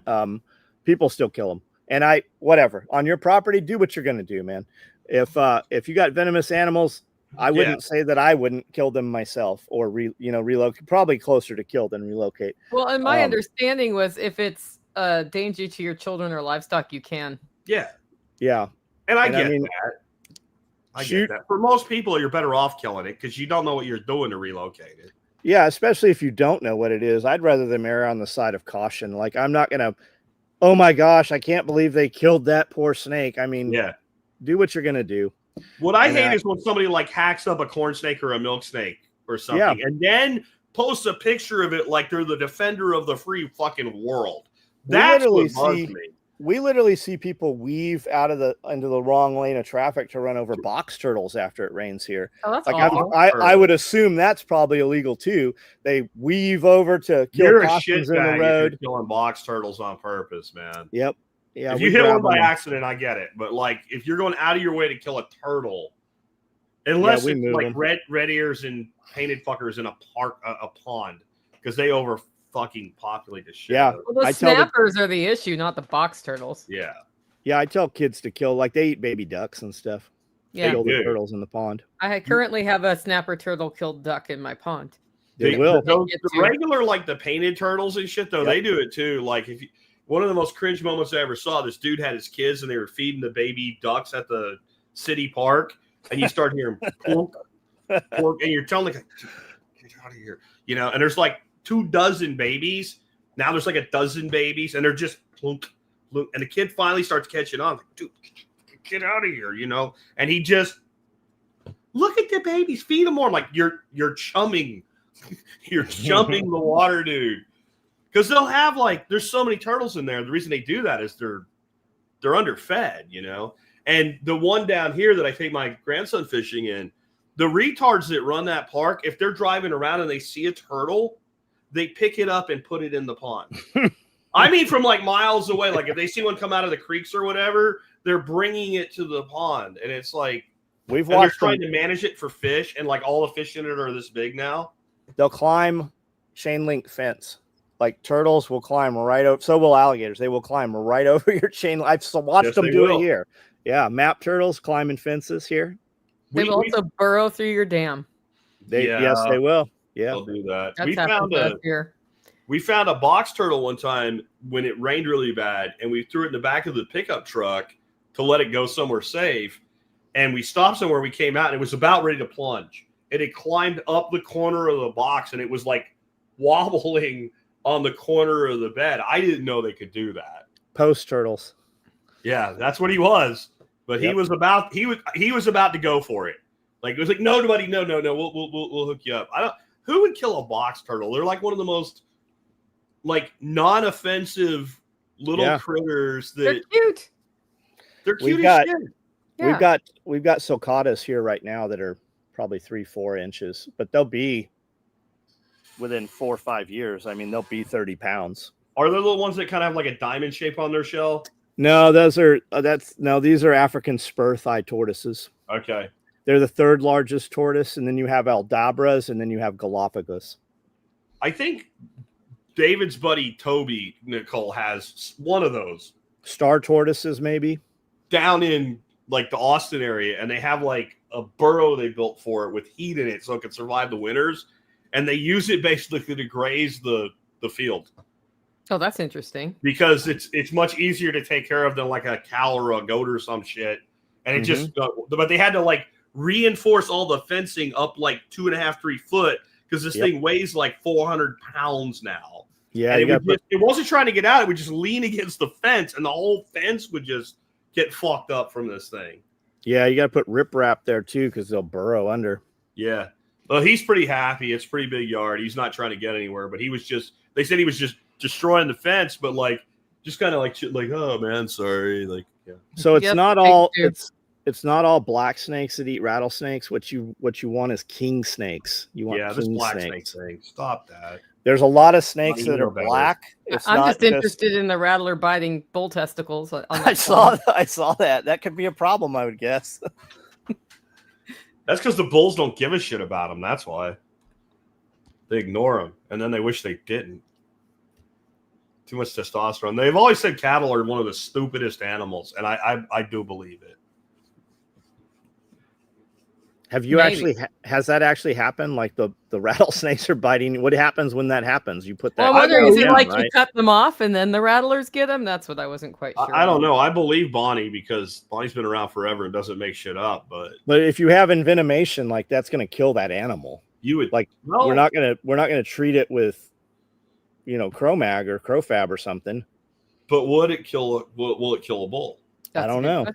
People still kill them. And whatever, on your property, do what you're going to do, man. If you got venomous animals, I wouldn't say that I wouldn't kill them myself or relocate. Probably closer to kill than relocate. Well, and my understanding was if it's a danger to your children or livestock, you can. Yeah. And I get that. I get that. For most people, you're better off killing it because you don't know what you're doing to relocate it. Yeah, especially if you don't know what it is. I'd rather them err on the side of caution. Like, I'm not going to, oh my gosh, I can't believe they killed that poor snake. I mean, do what you're going to do. What I hate is when somebody like hacks up a corn snake or a milk snake or something and then posts a picture of it like they're the defender of the free fucking world. That's what bugs me. We literally see people weave into the wrong lane of traffic to run over box turtles after it rains here. Oh, that's like awful. I would assume that's probably illegal too. They weave over to kill possums in the road. If you're killing box turtles on purpose, man. Yep. Yeah. If you hit one by accident, I get it. But like, if you're going out of your way to kill a turtle, unless it's like red ears and painted fuckers in a pond, because they fucking populate the shit. Yeah. Well, the snappers are the issue, not the box turtles. Yeah. Yeah, I tell kids to kill, like they eat baby ducks and stuff. Yeah. Kill the turtles in the pond. I currently have a snapper turtle killed duck in my pond. They will. The regular, like the painted turtles and shit, though, they do it too. Like if you, one of the most cringe moments I ever saw, this dude had his kids and they were feeding the baby ducks at the city park, and you start hearing plunk, plunk, and you're telling like, get out of here, you know. And there's like 24 babies. Now there's like 12 babies, and they're just plunk, plunk, and the kid finally starts catching on. Like, dude, get out of here, you know. And he just look at the babies, feed them more. Like you're chumming. You're chumming the water, dude. Because they'll have like, there's so many turtles in there. The reason they do that is they're underfed, you know. And the one down here that I take my grandson fishing in, the retards that run that park, if they're driving around and they see a turtle, they pick it up and put it in the pond. I mean, from like miles away. Like if they see one come out of the creeks or whatever, they're bringing it to the pond, and it's like they're trying to manage it for fish, and like all the fish in it are this big now. They'll climb chain link fence. Like turtles will climb right over. So will alligators. They will climb right over your chain. I've watched them do it here. Yeah, map turtles climbing fences here. They will also burrow through your dam. Yes, they will. Yeah, they'll do that. That's We found a box turtle one time when it rained really bad, and we threw it in the back of the pickup truck to let it go somewhere safe. And we stopped somewhere. We came out, and it was about ready to plunge. It had climbed up the corner of the box, and it was like wobbling on the corner of the bed. I didn't know they could do that. Post turtles. Yeah, that's what he was. But he was about to go for it. Like it was like, no, buddy, no, we'll hook you up. Who would kill a box turtle? They're like one of the most like non-offensive little critters that they're cute. They're cute as shit. Yeah. We've got sulcatas here right now that are probably 3-4 inches, but they'll be within 4 or 5 years. I mean, they'll be 30 pounds. Are they the ones that kind of have like a diamond shape on their shell? No, those are these are African spur thigh tortoises. Okay. They're the third largest tortoise, and then you have Aldabras, and then you have Galapagos. I think David's buddy Toby, Nicole, has one of those. Star tortoises, maybe? Down in like the Austin area, and they have like a burrow they built for it with heat in it so it can survive the winters, and they use it basically to graze the field. Oh, that's interesting. Because it's much easier to take care of than like a cow or a goat or some shit. And it just, but they had to like reinforce all the fencing up like 2.5-3 foot because this thing weighs like 400 pounds now. Yeah, and it wasn't trying to get out. It would just lean against the fence, and the whole fence would just get fucked up from this thing. Yeah, you got to put riprap there too because they'll burrow under. Yeah. Well, he's pretty happy. It's a pretty big yard. He's not trying to get anywhere, but they said he was just destroying the fence, but like just kind of like oh man, sorry. Like, yeah. So it's not all it's not all black snakes that eat rattlesnakes. What you want is king snakes. You want this black snake thing. Stop that. There's a lot of snakes that are black. I'm just interested in the rattler biting bull testicles. I saw that. That could be a problem, I would guess. That's because the bulls don't give a shit about them. That's why they ignore them, and then they wish they didn't. Too much testosterone. They've always said cattle are one of the stupidest animals, and I do believe it. Have you has that actually happened? Like the rattlesnakes are biting. What happens when that happens? You put that. Well, whether is it like you cut them off and then the rattlers get them? That's what I wasn't quite sure. I don't know. I believe Bonnie because Bonnie's been around forever and doesn't make shit up. But if you have envenomation, like that's going to kill that animal. You would like we're not gonna treat it with, Cromag or Crofab or something. But would it kill? Will it kill a bull? I don't know.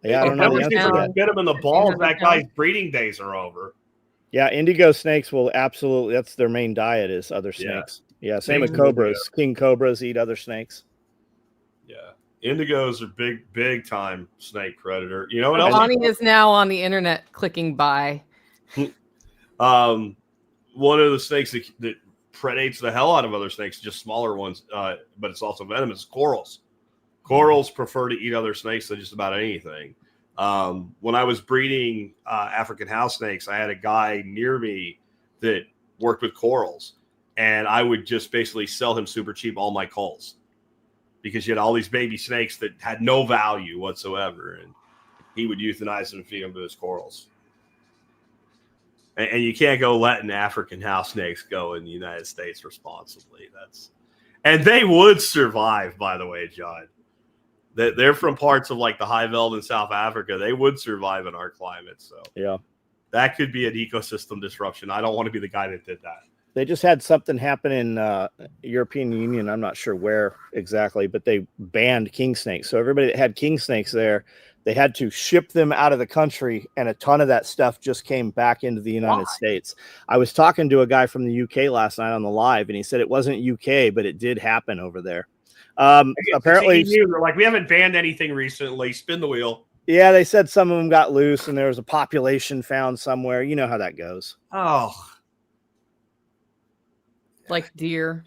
Yeah, I don't know. Get him in the balls. That guy's breeding days are over. Yeah, indigo snakes will absolutely. That's their main diet is other snakes. Yeah, same with cobras. King cobras eat other snakes. Yeah, indigos are big time snake predator. You know what else? Bonnie is now on the internet clicking buy. One of the snakes that predates the hell out of other snakes, just smaller ones, but it's also venomous. Is corals. Corals prefer to eat other snakes than just about anything. When I was breeding African house snakes, I had a guy near me that worked with corals, and I would just basically sell him super cheap all my culls because you had all these baby snakes that had no value whatsoever, and he would euthanize them and feed them to his corals. And you can't go letting African house snakes go in the United States responsibly. And they would survive, by the way, John. They're from parts of like the High Veld in South Africa. They would survive in our climate. So yeah, that could be an ecosystem disruption. I don't want to be the guy that did that. They just had something happen in European Union. I'm not sure where exactly, but they banned king snakes. So everybody that had king snakes there, they had to ship them out of the country, and a ton of that stuff just came back into the United States. I was talking to a guy from the UK last night on the live, and he said it wasn't UK, but it did happen over there. Apparently, they're like, we haven't banned anything recently. Spin the wheel. Yeah, they said some of them got loose, and there was a population found somewhere. You know how that goes. Oh, like deer.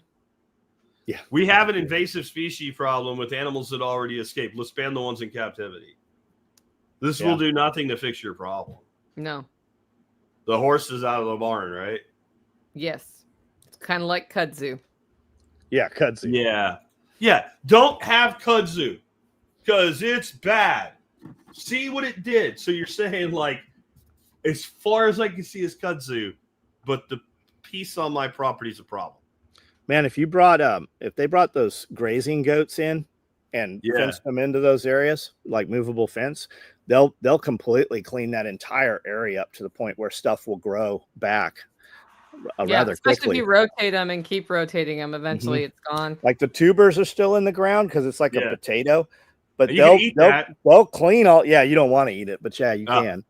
Yeah, we have an invasive species problem with animals that already escaped. Let's ban the ones in captivity. This will do nothing to fix your problem. No. The horse is out of the barn, right? Yes. It's kind of like kudzu. Yeah, kudzu. Yeah. Yeah. Don't have kudzu because it's bad. See what it did. So you're saying, like, as far as I can see is kudzu, but the piece on my property is a problem. Man, if you brought if they brought those grazing goats in and fenced them into those areas, like movable fence, they'll completely clean that entire area up to the point where stuff will grow back rather especially quickly. if you rotate them and keep rotating them, eventually it's gone. Like the tubers are still in the ground because it's like a potato, but they'll clean all. Yeah, you don't want to eat it, but yeah, you can.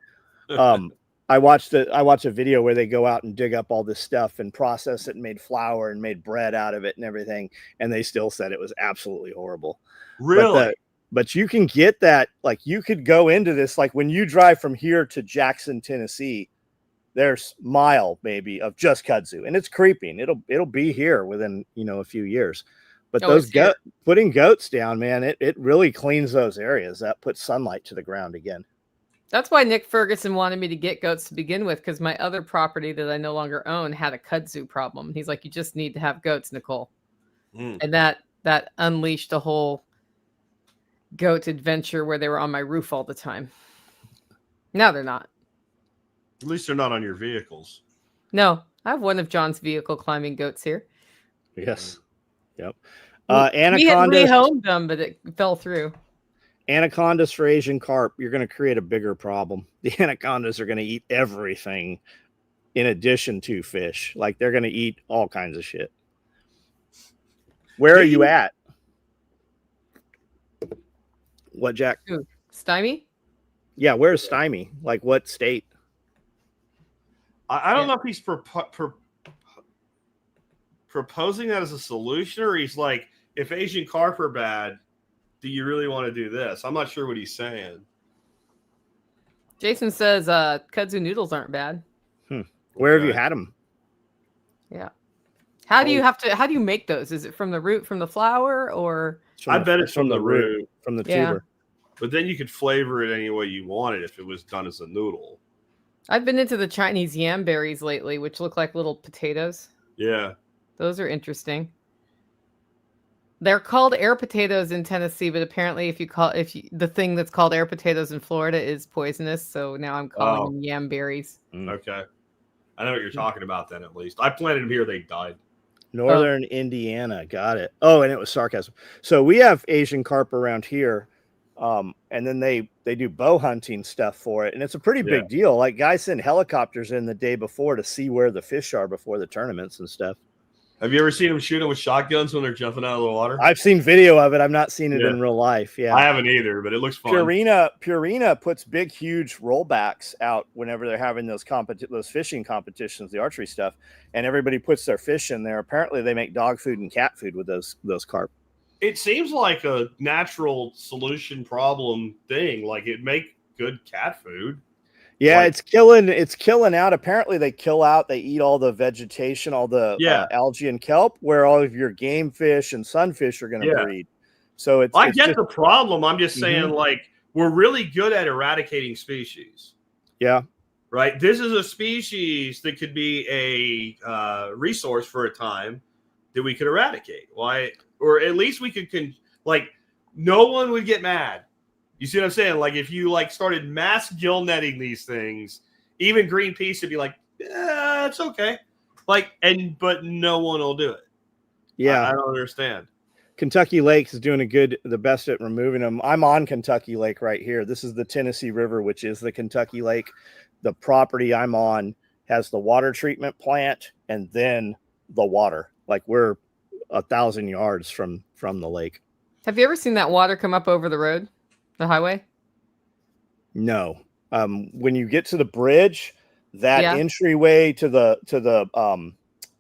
I watched a video where they go out and dig up all this stuff and process it and made flour and made bread out of it and everything, and they still said it was absolutely horrible. Really? But you can get that, like you could go into this, like when you drive from here to Jackson, Tennessee, there's mile maybe of just kudzu, and it's creeping. It'll be here within, a few years. But putting goats down, man, it really cleans those areas. That puts sunlight to the ground again. That's why Nick Ferguson wanted me to get goats to begin with, because my other property that I no longer own had a kudzu problem. He's like, you just need to have goats, Nicole. And that unleashed a whole goat adventure where they were on my roof all the time. Now they're not. At least they're not on your vehicles. No, I have one of John's vehicle climbing goats here. Yes. Yep. Anacondas. We rehomed them, but it fell through. Anacondas for Asian carp, you're going to create a bigger problem. The anacondas are going to eat everything in addition to fish. Like they're going to eat all kinds of shit. Where are you at? What, Jack? Ooh, Stymie? Yeah, where's Stymie? Like what state? I don't know if he's proposing that as a solution, or he's like, if Asian carp are bad, do you really want to do this? I'm not sure what he's saying. Jason says kudzu noodles aren't bad. Where have you had them? Yeah. How do you make those? Is it from the root, from the flour, or? I bet it's from the root. From the tuber. But then you could flavor it any way you wanted if it was done as a noodle. I've been into the Chinese yam berries lately, which look like little potatoes. Yeah. Those are interesting. They're called air potatoes in Tennessee, but apparently the thing that's called air potatoes in Florida is poisonous, so now I'm calling them yam berries. Okay. I know what you're talking about then, at least. I planted them here, they died. Northern Indiana, got it. Oh, and it was sarcasm. So we have Asian carp around here, and then they do bow hunting stuff for it, and it's a pretty big deal. Like guys send helicopters in the day before to see where the fish are before the tournaments and stuff. Have you ever seen them shooting with shotguns when they're jumping out of the water? I've seen video of it. I've not seen it in real life. Yeah, I haven't either, but it looks fun. Purina puts big, huge rollbacks out whenever they're having those fishing competitions, the archery stuff, and everybody puts their fish in there. Apparently, they make dog food and cat food with those carp. It seems like a natural solution problem thing. Like it'd make good cat food. Yeah, it's killing out. Apparently, they eat all the vegetation, all the algae and kelp, where all of your game fish and sunfish are going to breed. So I get the problem. I'm just saying, like, we're really good at eradicating species. Yeah. Right. This is a species that could be a resource for a time that we could eradicate. Why? Or at least we could like no one would get mad. You see what I'm saying? Like if you like started mass gill netting these things, even Greenpeace would be like, yeah, it's okay. Like, but no one will do it. Yeah. I don't understand. Kentucky Lakes is doing the best at removing them. I'm on Kentucky Lake right here. This is the Tennessee River, which is the Kentucky Lake. The property I'm on has the water treatment plant and then the water. Like we're 1,000 yards from the lake. Have you ever seen that water come up over the road, the highway? No. When you get to the bridge, that entryway to the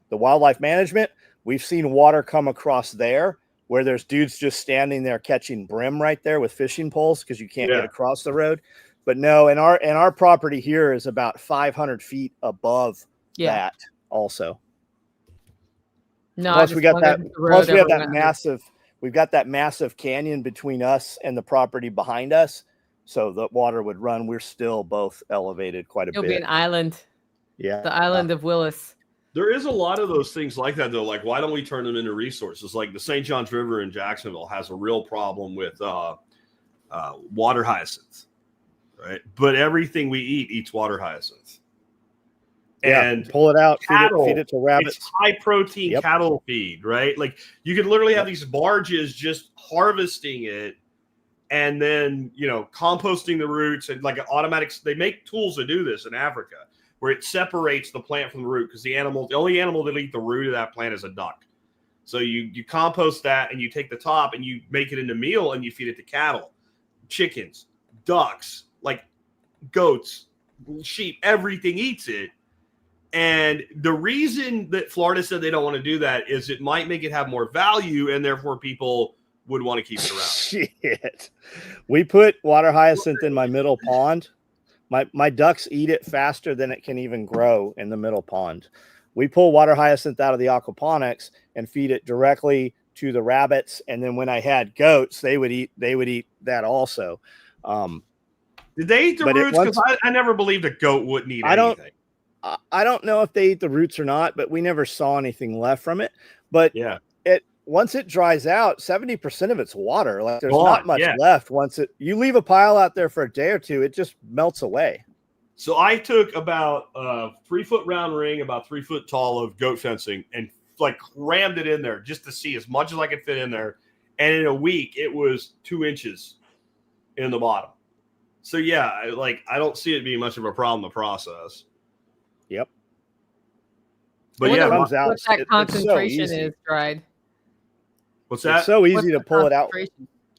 wildlife management, we've seen water come across there where there's dudes just standing there catching brim right there with fishing poles because you can't get across the road. But no, and our property here is about 500 feet above that also. No, plus we got that. Plus we have that massive. We've got that massive canyon between us and the property behind us, so the water would run. We're still both elevated quite a bit. It'll be an island. Yeah, the island of Willis. There is a lot of those things like that, though. Like, why don't we turn them into resources? Like the St. Johns River in Jacksonville has a real problem with water hyacinth, right? But everything we eat eats water hyacinth. And pull it out, cattle, feed it to rabbits. It's high protein cattle feed, right? Like you could literally have these barges just harvesting it and then, composting the roots and like an automatic. They make tools to do this in Africa where it separates the plant from the root because the only animal that eat the root of that plant is a duck. So you compost that and you take the top and you make it into meal and you feed it to cattle, chickens, ducks, like goats, sheep, everything eats it. And the reason that Florida said they don't want to do that is it might make it have more value and therefore people would want to keep it around. Shit. We put water hyacinth in my middle pond. My ducks eat it faster than it can even grow in the middle pond. We pull water hyacinth out of the aquaponics and feed it directly to the rabbits. And then when I had goats, they would eat that also. Did they eat the roots? Because I never believed a goat wouldn't eat anything. I don't know if they eat the roots or not, but we never saw anything left from it. But once it dries out, 70% of it's water. Like there's not much left. You leave a pile out there for a day or two, it just melts away. So I took about a 3-foot round ring, about 3 foot tall of goat fencing and like crammed it in there just to see as much as I could fit in there. And in a week it was 2 inches in the bottom. So I don't see it being much of a problem to process. Yep. But it comes out. What that concentration is dried. What's that? It's so easy to pull it out.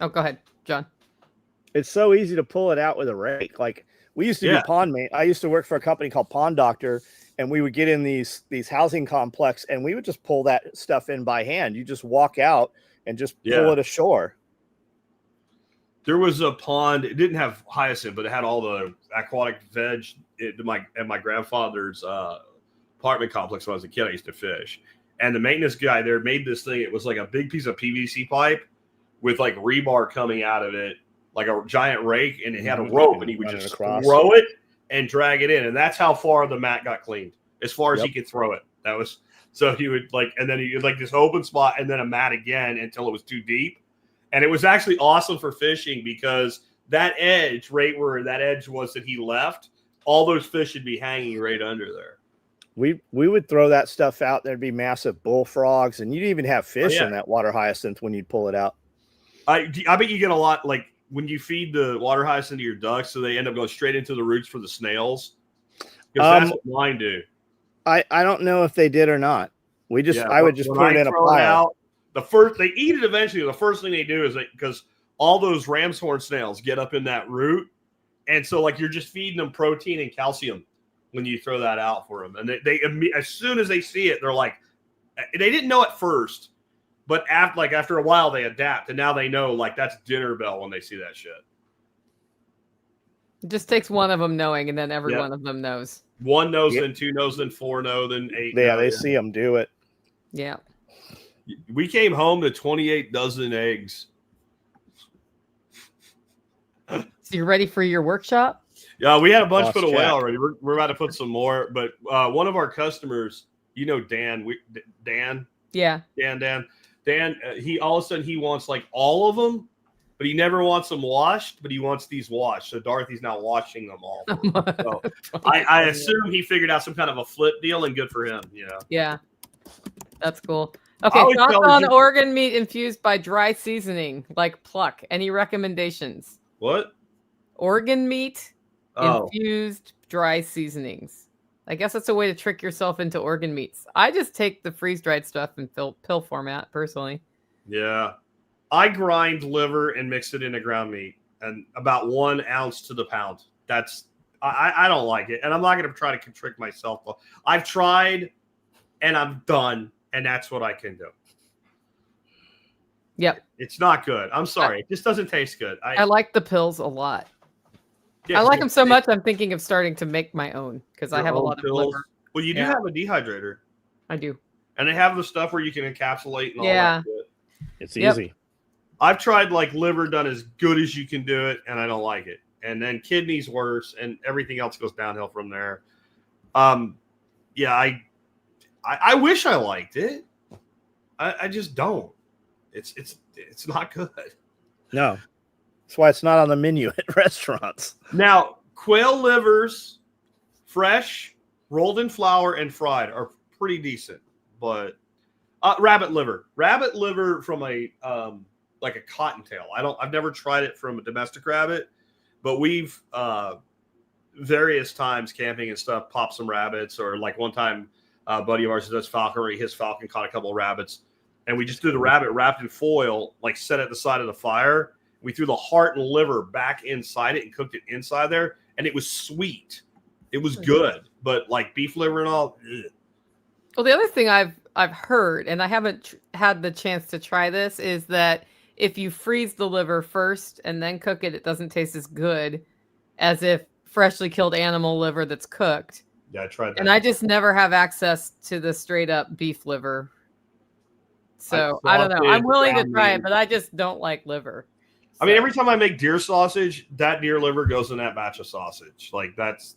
Oh, go ahead, John. It's so easy to pull it out with a rake. Like we used to do pond mate. I used to work for a company called Pond Doctor, and we would get in these housing complex, and we would just pull that stuff in by hand. You just walk out and just pull it ashore. There was a pond. It didn't have hyacinth, but it had all the aquatic veg. At my grandfather's apartment complex when I was a kid, I used to fish. And the maintenance guy there made this thing. It was like a big piece of PVC pipe with like rebar coming out of it, like a giant rake, and it had a rope, and he would just throw it and drag it in. And that's how far the mat got cleaned, as far as he could throw it. That was so he would and then he would like this open spot and then a mat again until it was too deep. And it was actually awesome for fishing because that edge, right where that edge was that he left, all those fish would be hanging right under there. We would throw that stuff out. There'd be massive bullfrogs, and you'd even have fish in that water hyacinth when you'd pull it out. I bet you get a lot, like when you feed the water hyacinth to your ducks, so they end up going straight into the roots for the snails. Because that's what mine do. I don't know if they did or not. I would just put it in a pile. They eat it eventually. The first thing they do is because all those ram's horn snails get up in that root, and so like you're just feeding them protein and calcium when you throw that out for them. And they as soon as they see it, they're like, they didn't know at first, but after a while they adapt, and now they know like that's dinner bell when they see that shit. It just takes one of them knowing, and then every one of them knows. One knows, then 2 knows, then 4 know, then 8. Yeah, they see them do it. Yeah. We came home to 28 dozen eggs. So you're ready for your workshop? Yeah, we had a bunch put away already. We're about to put some more, but one of our customers, Dan. Dan. Dan, he all of a sudden he wants like all of them, but he never wants them washed, but he wants these washed. So Dorothy's now washing them all. So I assume he figured out some kind of a flip deal, and good for him. Yeah, that's cool. Okay, thoughts on organ meat infused by dry seasoning, like pluck. Any recommendations? What? Organ meat infused dry seasonings. I guess that's a way to trick yourself into organ meats. I just take the freeze-dried stuff in pill format, personally. Yeah. I grind liver and mix it into ground meat, and about 1 ounce to the pound. I don't like it, and I'm not going to try to trick myself. I've tried, and I'm done. And that's what I can do. Yep. It's not good. I'm sorry. It just doesn't taste good. I like the pills a lot. Yeah, I like them so much, I'm thinking of starting to make my own because I have a lot of liver. Well, you do have a dehydrator. I do. And they have the stuff where you can encapsulate and all that shit. It's easy. I've tried like liver done as good as you can do it, and I don't like it. And then kidneys worse, and everything else goes downhill from there. I wish I liked it. I just don't. It's not good. No. That's why it's not on the menu at restaurants. Now, quail livers, fresh, rolled in flour, and fried are pretty decent. But rabbit liver from a like a cottontail. I've never tried it from a domestic rabbit, but we've various times camping and stuff popped some rabbits, or like one time. Buddy of ours who does falconry, his falcon caught a couple of rabbits, and we just threw the rabbit wrapped in foil, like set at the side of the fire. We threw the heart and liver back inside it and cooked it inside there, and it was sweet. It was good, but like beef liver and all. Ugh. Well, the other thing I've heard, and I haven't had the chance to try this, is that if you freeze the liver first and then cook it, it doesn't taste as good as if freshly killed animal liver that's cooked. Yeah, I tried that. And I just never have access to the straight up beef liver. So I don't know. I'm willing to try it, but I just don't like liver. So. I mean, every time I make deer sausage, that deer liver goes in that batch of sausage. Like that's,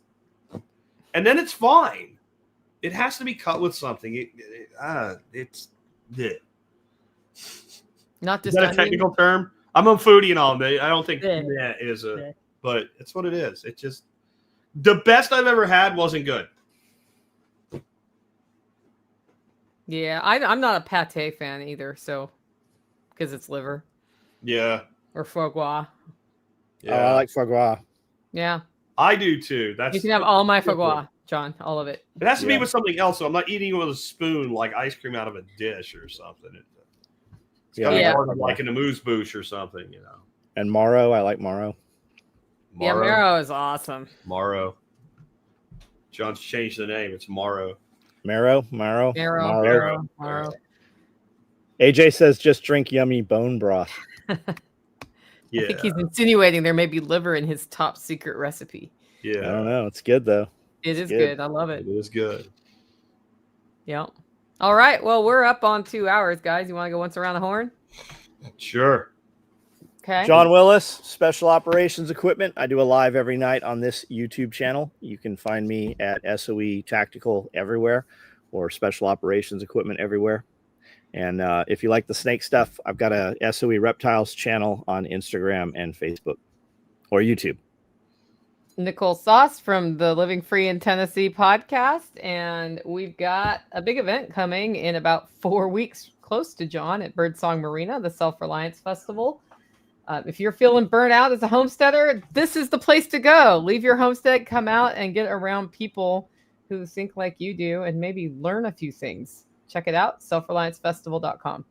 and then it's fine. It has to be cut with something. It's not just is that a technical term. I'm a foodie and all, but I don't think that is but it's what it is. It just. The best I've ever had wasn't good. Yeah, I'm not a pate fan either, so because it's liver. Yeah. Or foie gras. Yeah, I like foie gras. Yeah. I do too. You can have all my foie gras, John, all of it. It has to be with something else, so I'm not eating it with a spoon like ice cream out of a dish or something. It's kind of hard, like an amuse-bouche or something, And marrow, I like marrow. Yeah, marrow is awesome. Marrow. John's changed the name. It's Marrow. Marrow. AJ says just drink yummy bone broth. Yeah. I think he's insinuating there may be liver in his top secret recipe. Yeah. I don't know. It's good though. It is good. I love it. It is good. Yeah. All right. Well, we're up on 2 hours, guys. You want to go once around the horn? Sure. Okay. John Willis, Special Operations Equipment. I do a live every night on this YouTube channel. You can find me at SOE Tactical everywhere, or Special Operations Equipment everywhere. And if you like the snake stuff, I've got a SOE Reptiles channel on Instagram and Facebook or YouTube. Nicole Sauce from the Living Free in Tennessee podcast. And we've got a big event coming in about 4 weeks close to John at Birdsong Marina, the Self-Reliance Festival. If you're feeling burnt out as a homesteader, this is the place to go. Leave your homestead, come out and get around people who think like you do and maybe learn a few things. Check it out, selfreliancefestival.com.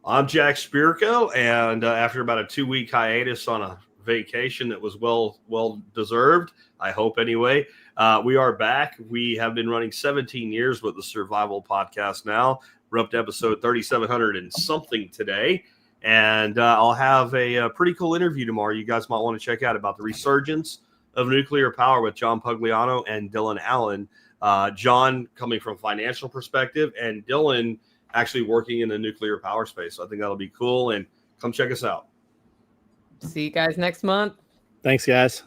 I'm Jack Spirko, and after about a 2-week hiatus on a vacation that was well deserved, I hope anyway, we are back. We have been running 17 years with the Survival Podcast now. We're up to episode 3700 and something today. And I'll have a pretty cool interview tomorrow you guys might want to check out about the resurgence of nuclear power with John Pugliano and Dylan Allen. John coming from a financial perspective and Dylan actually working in the nuclear power space. So I think that'll be cool. And come check us out. See you guys next month. Thanks, guys.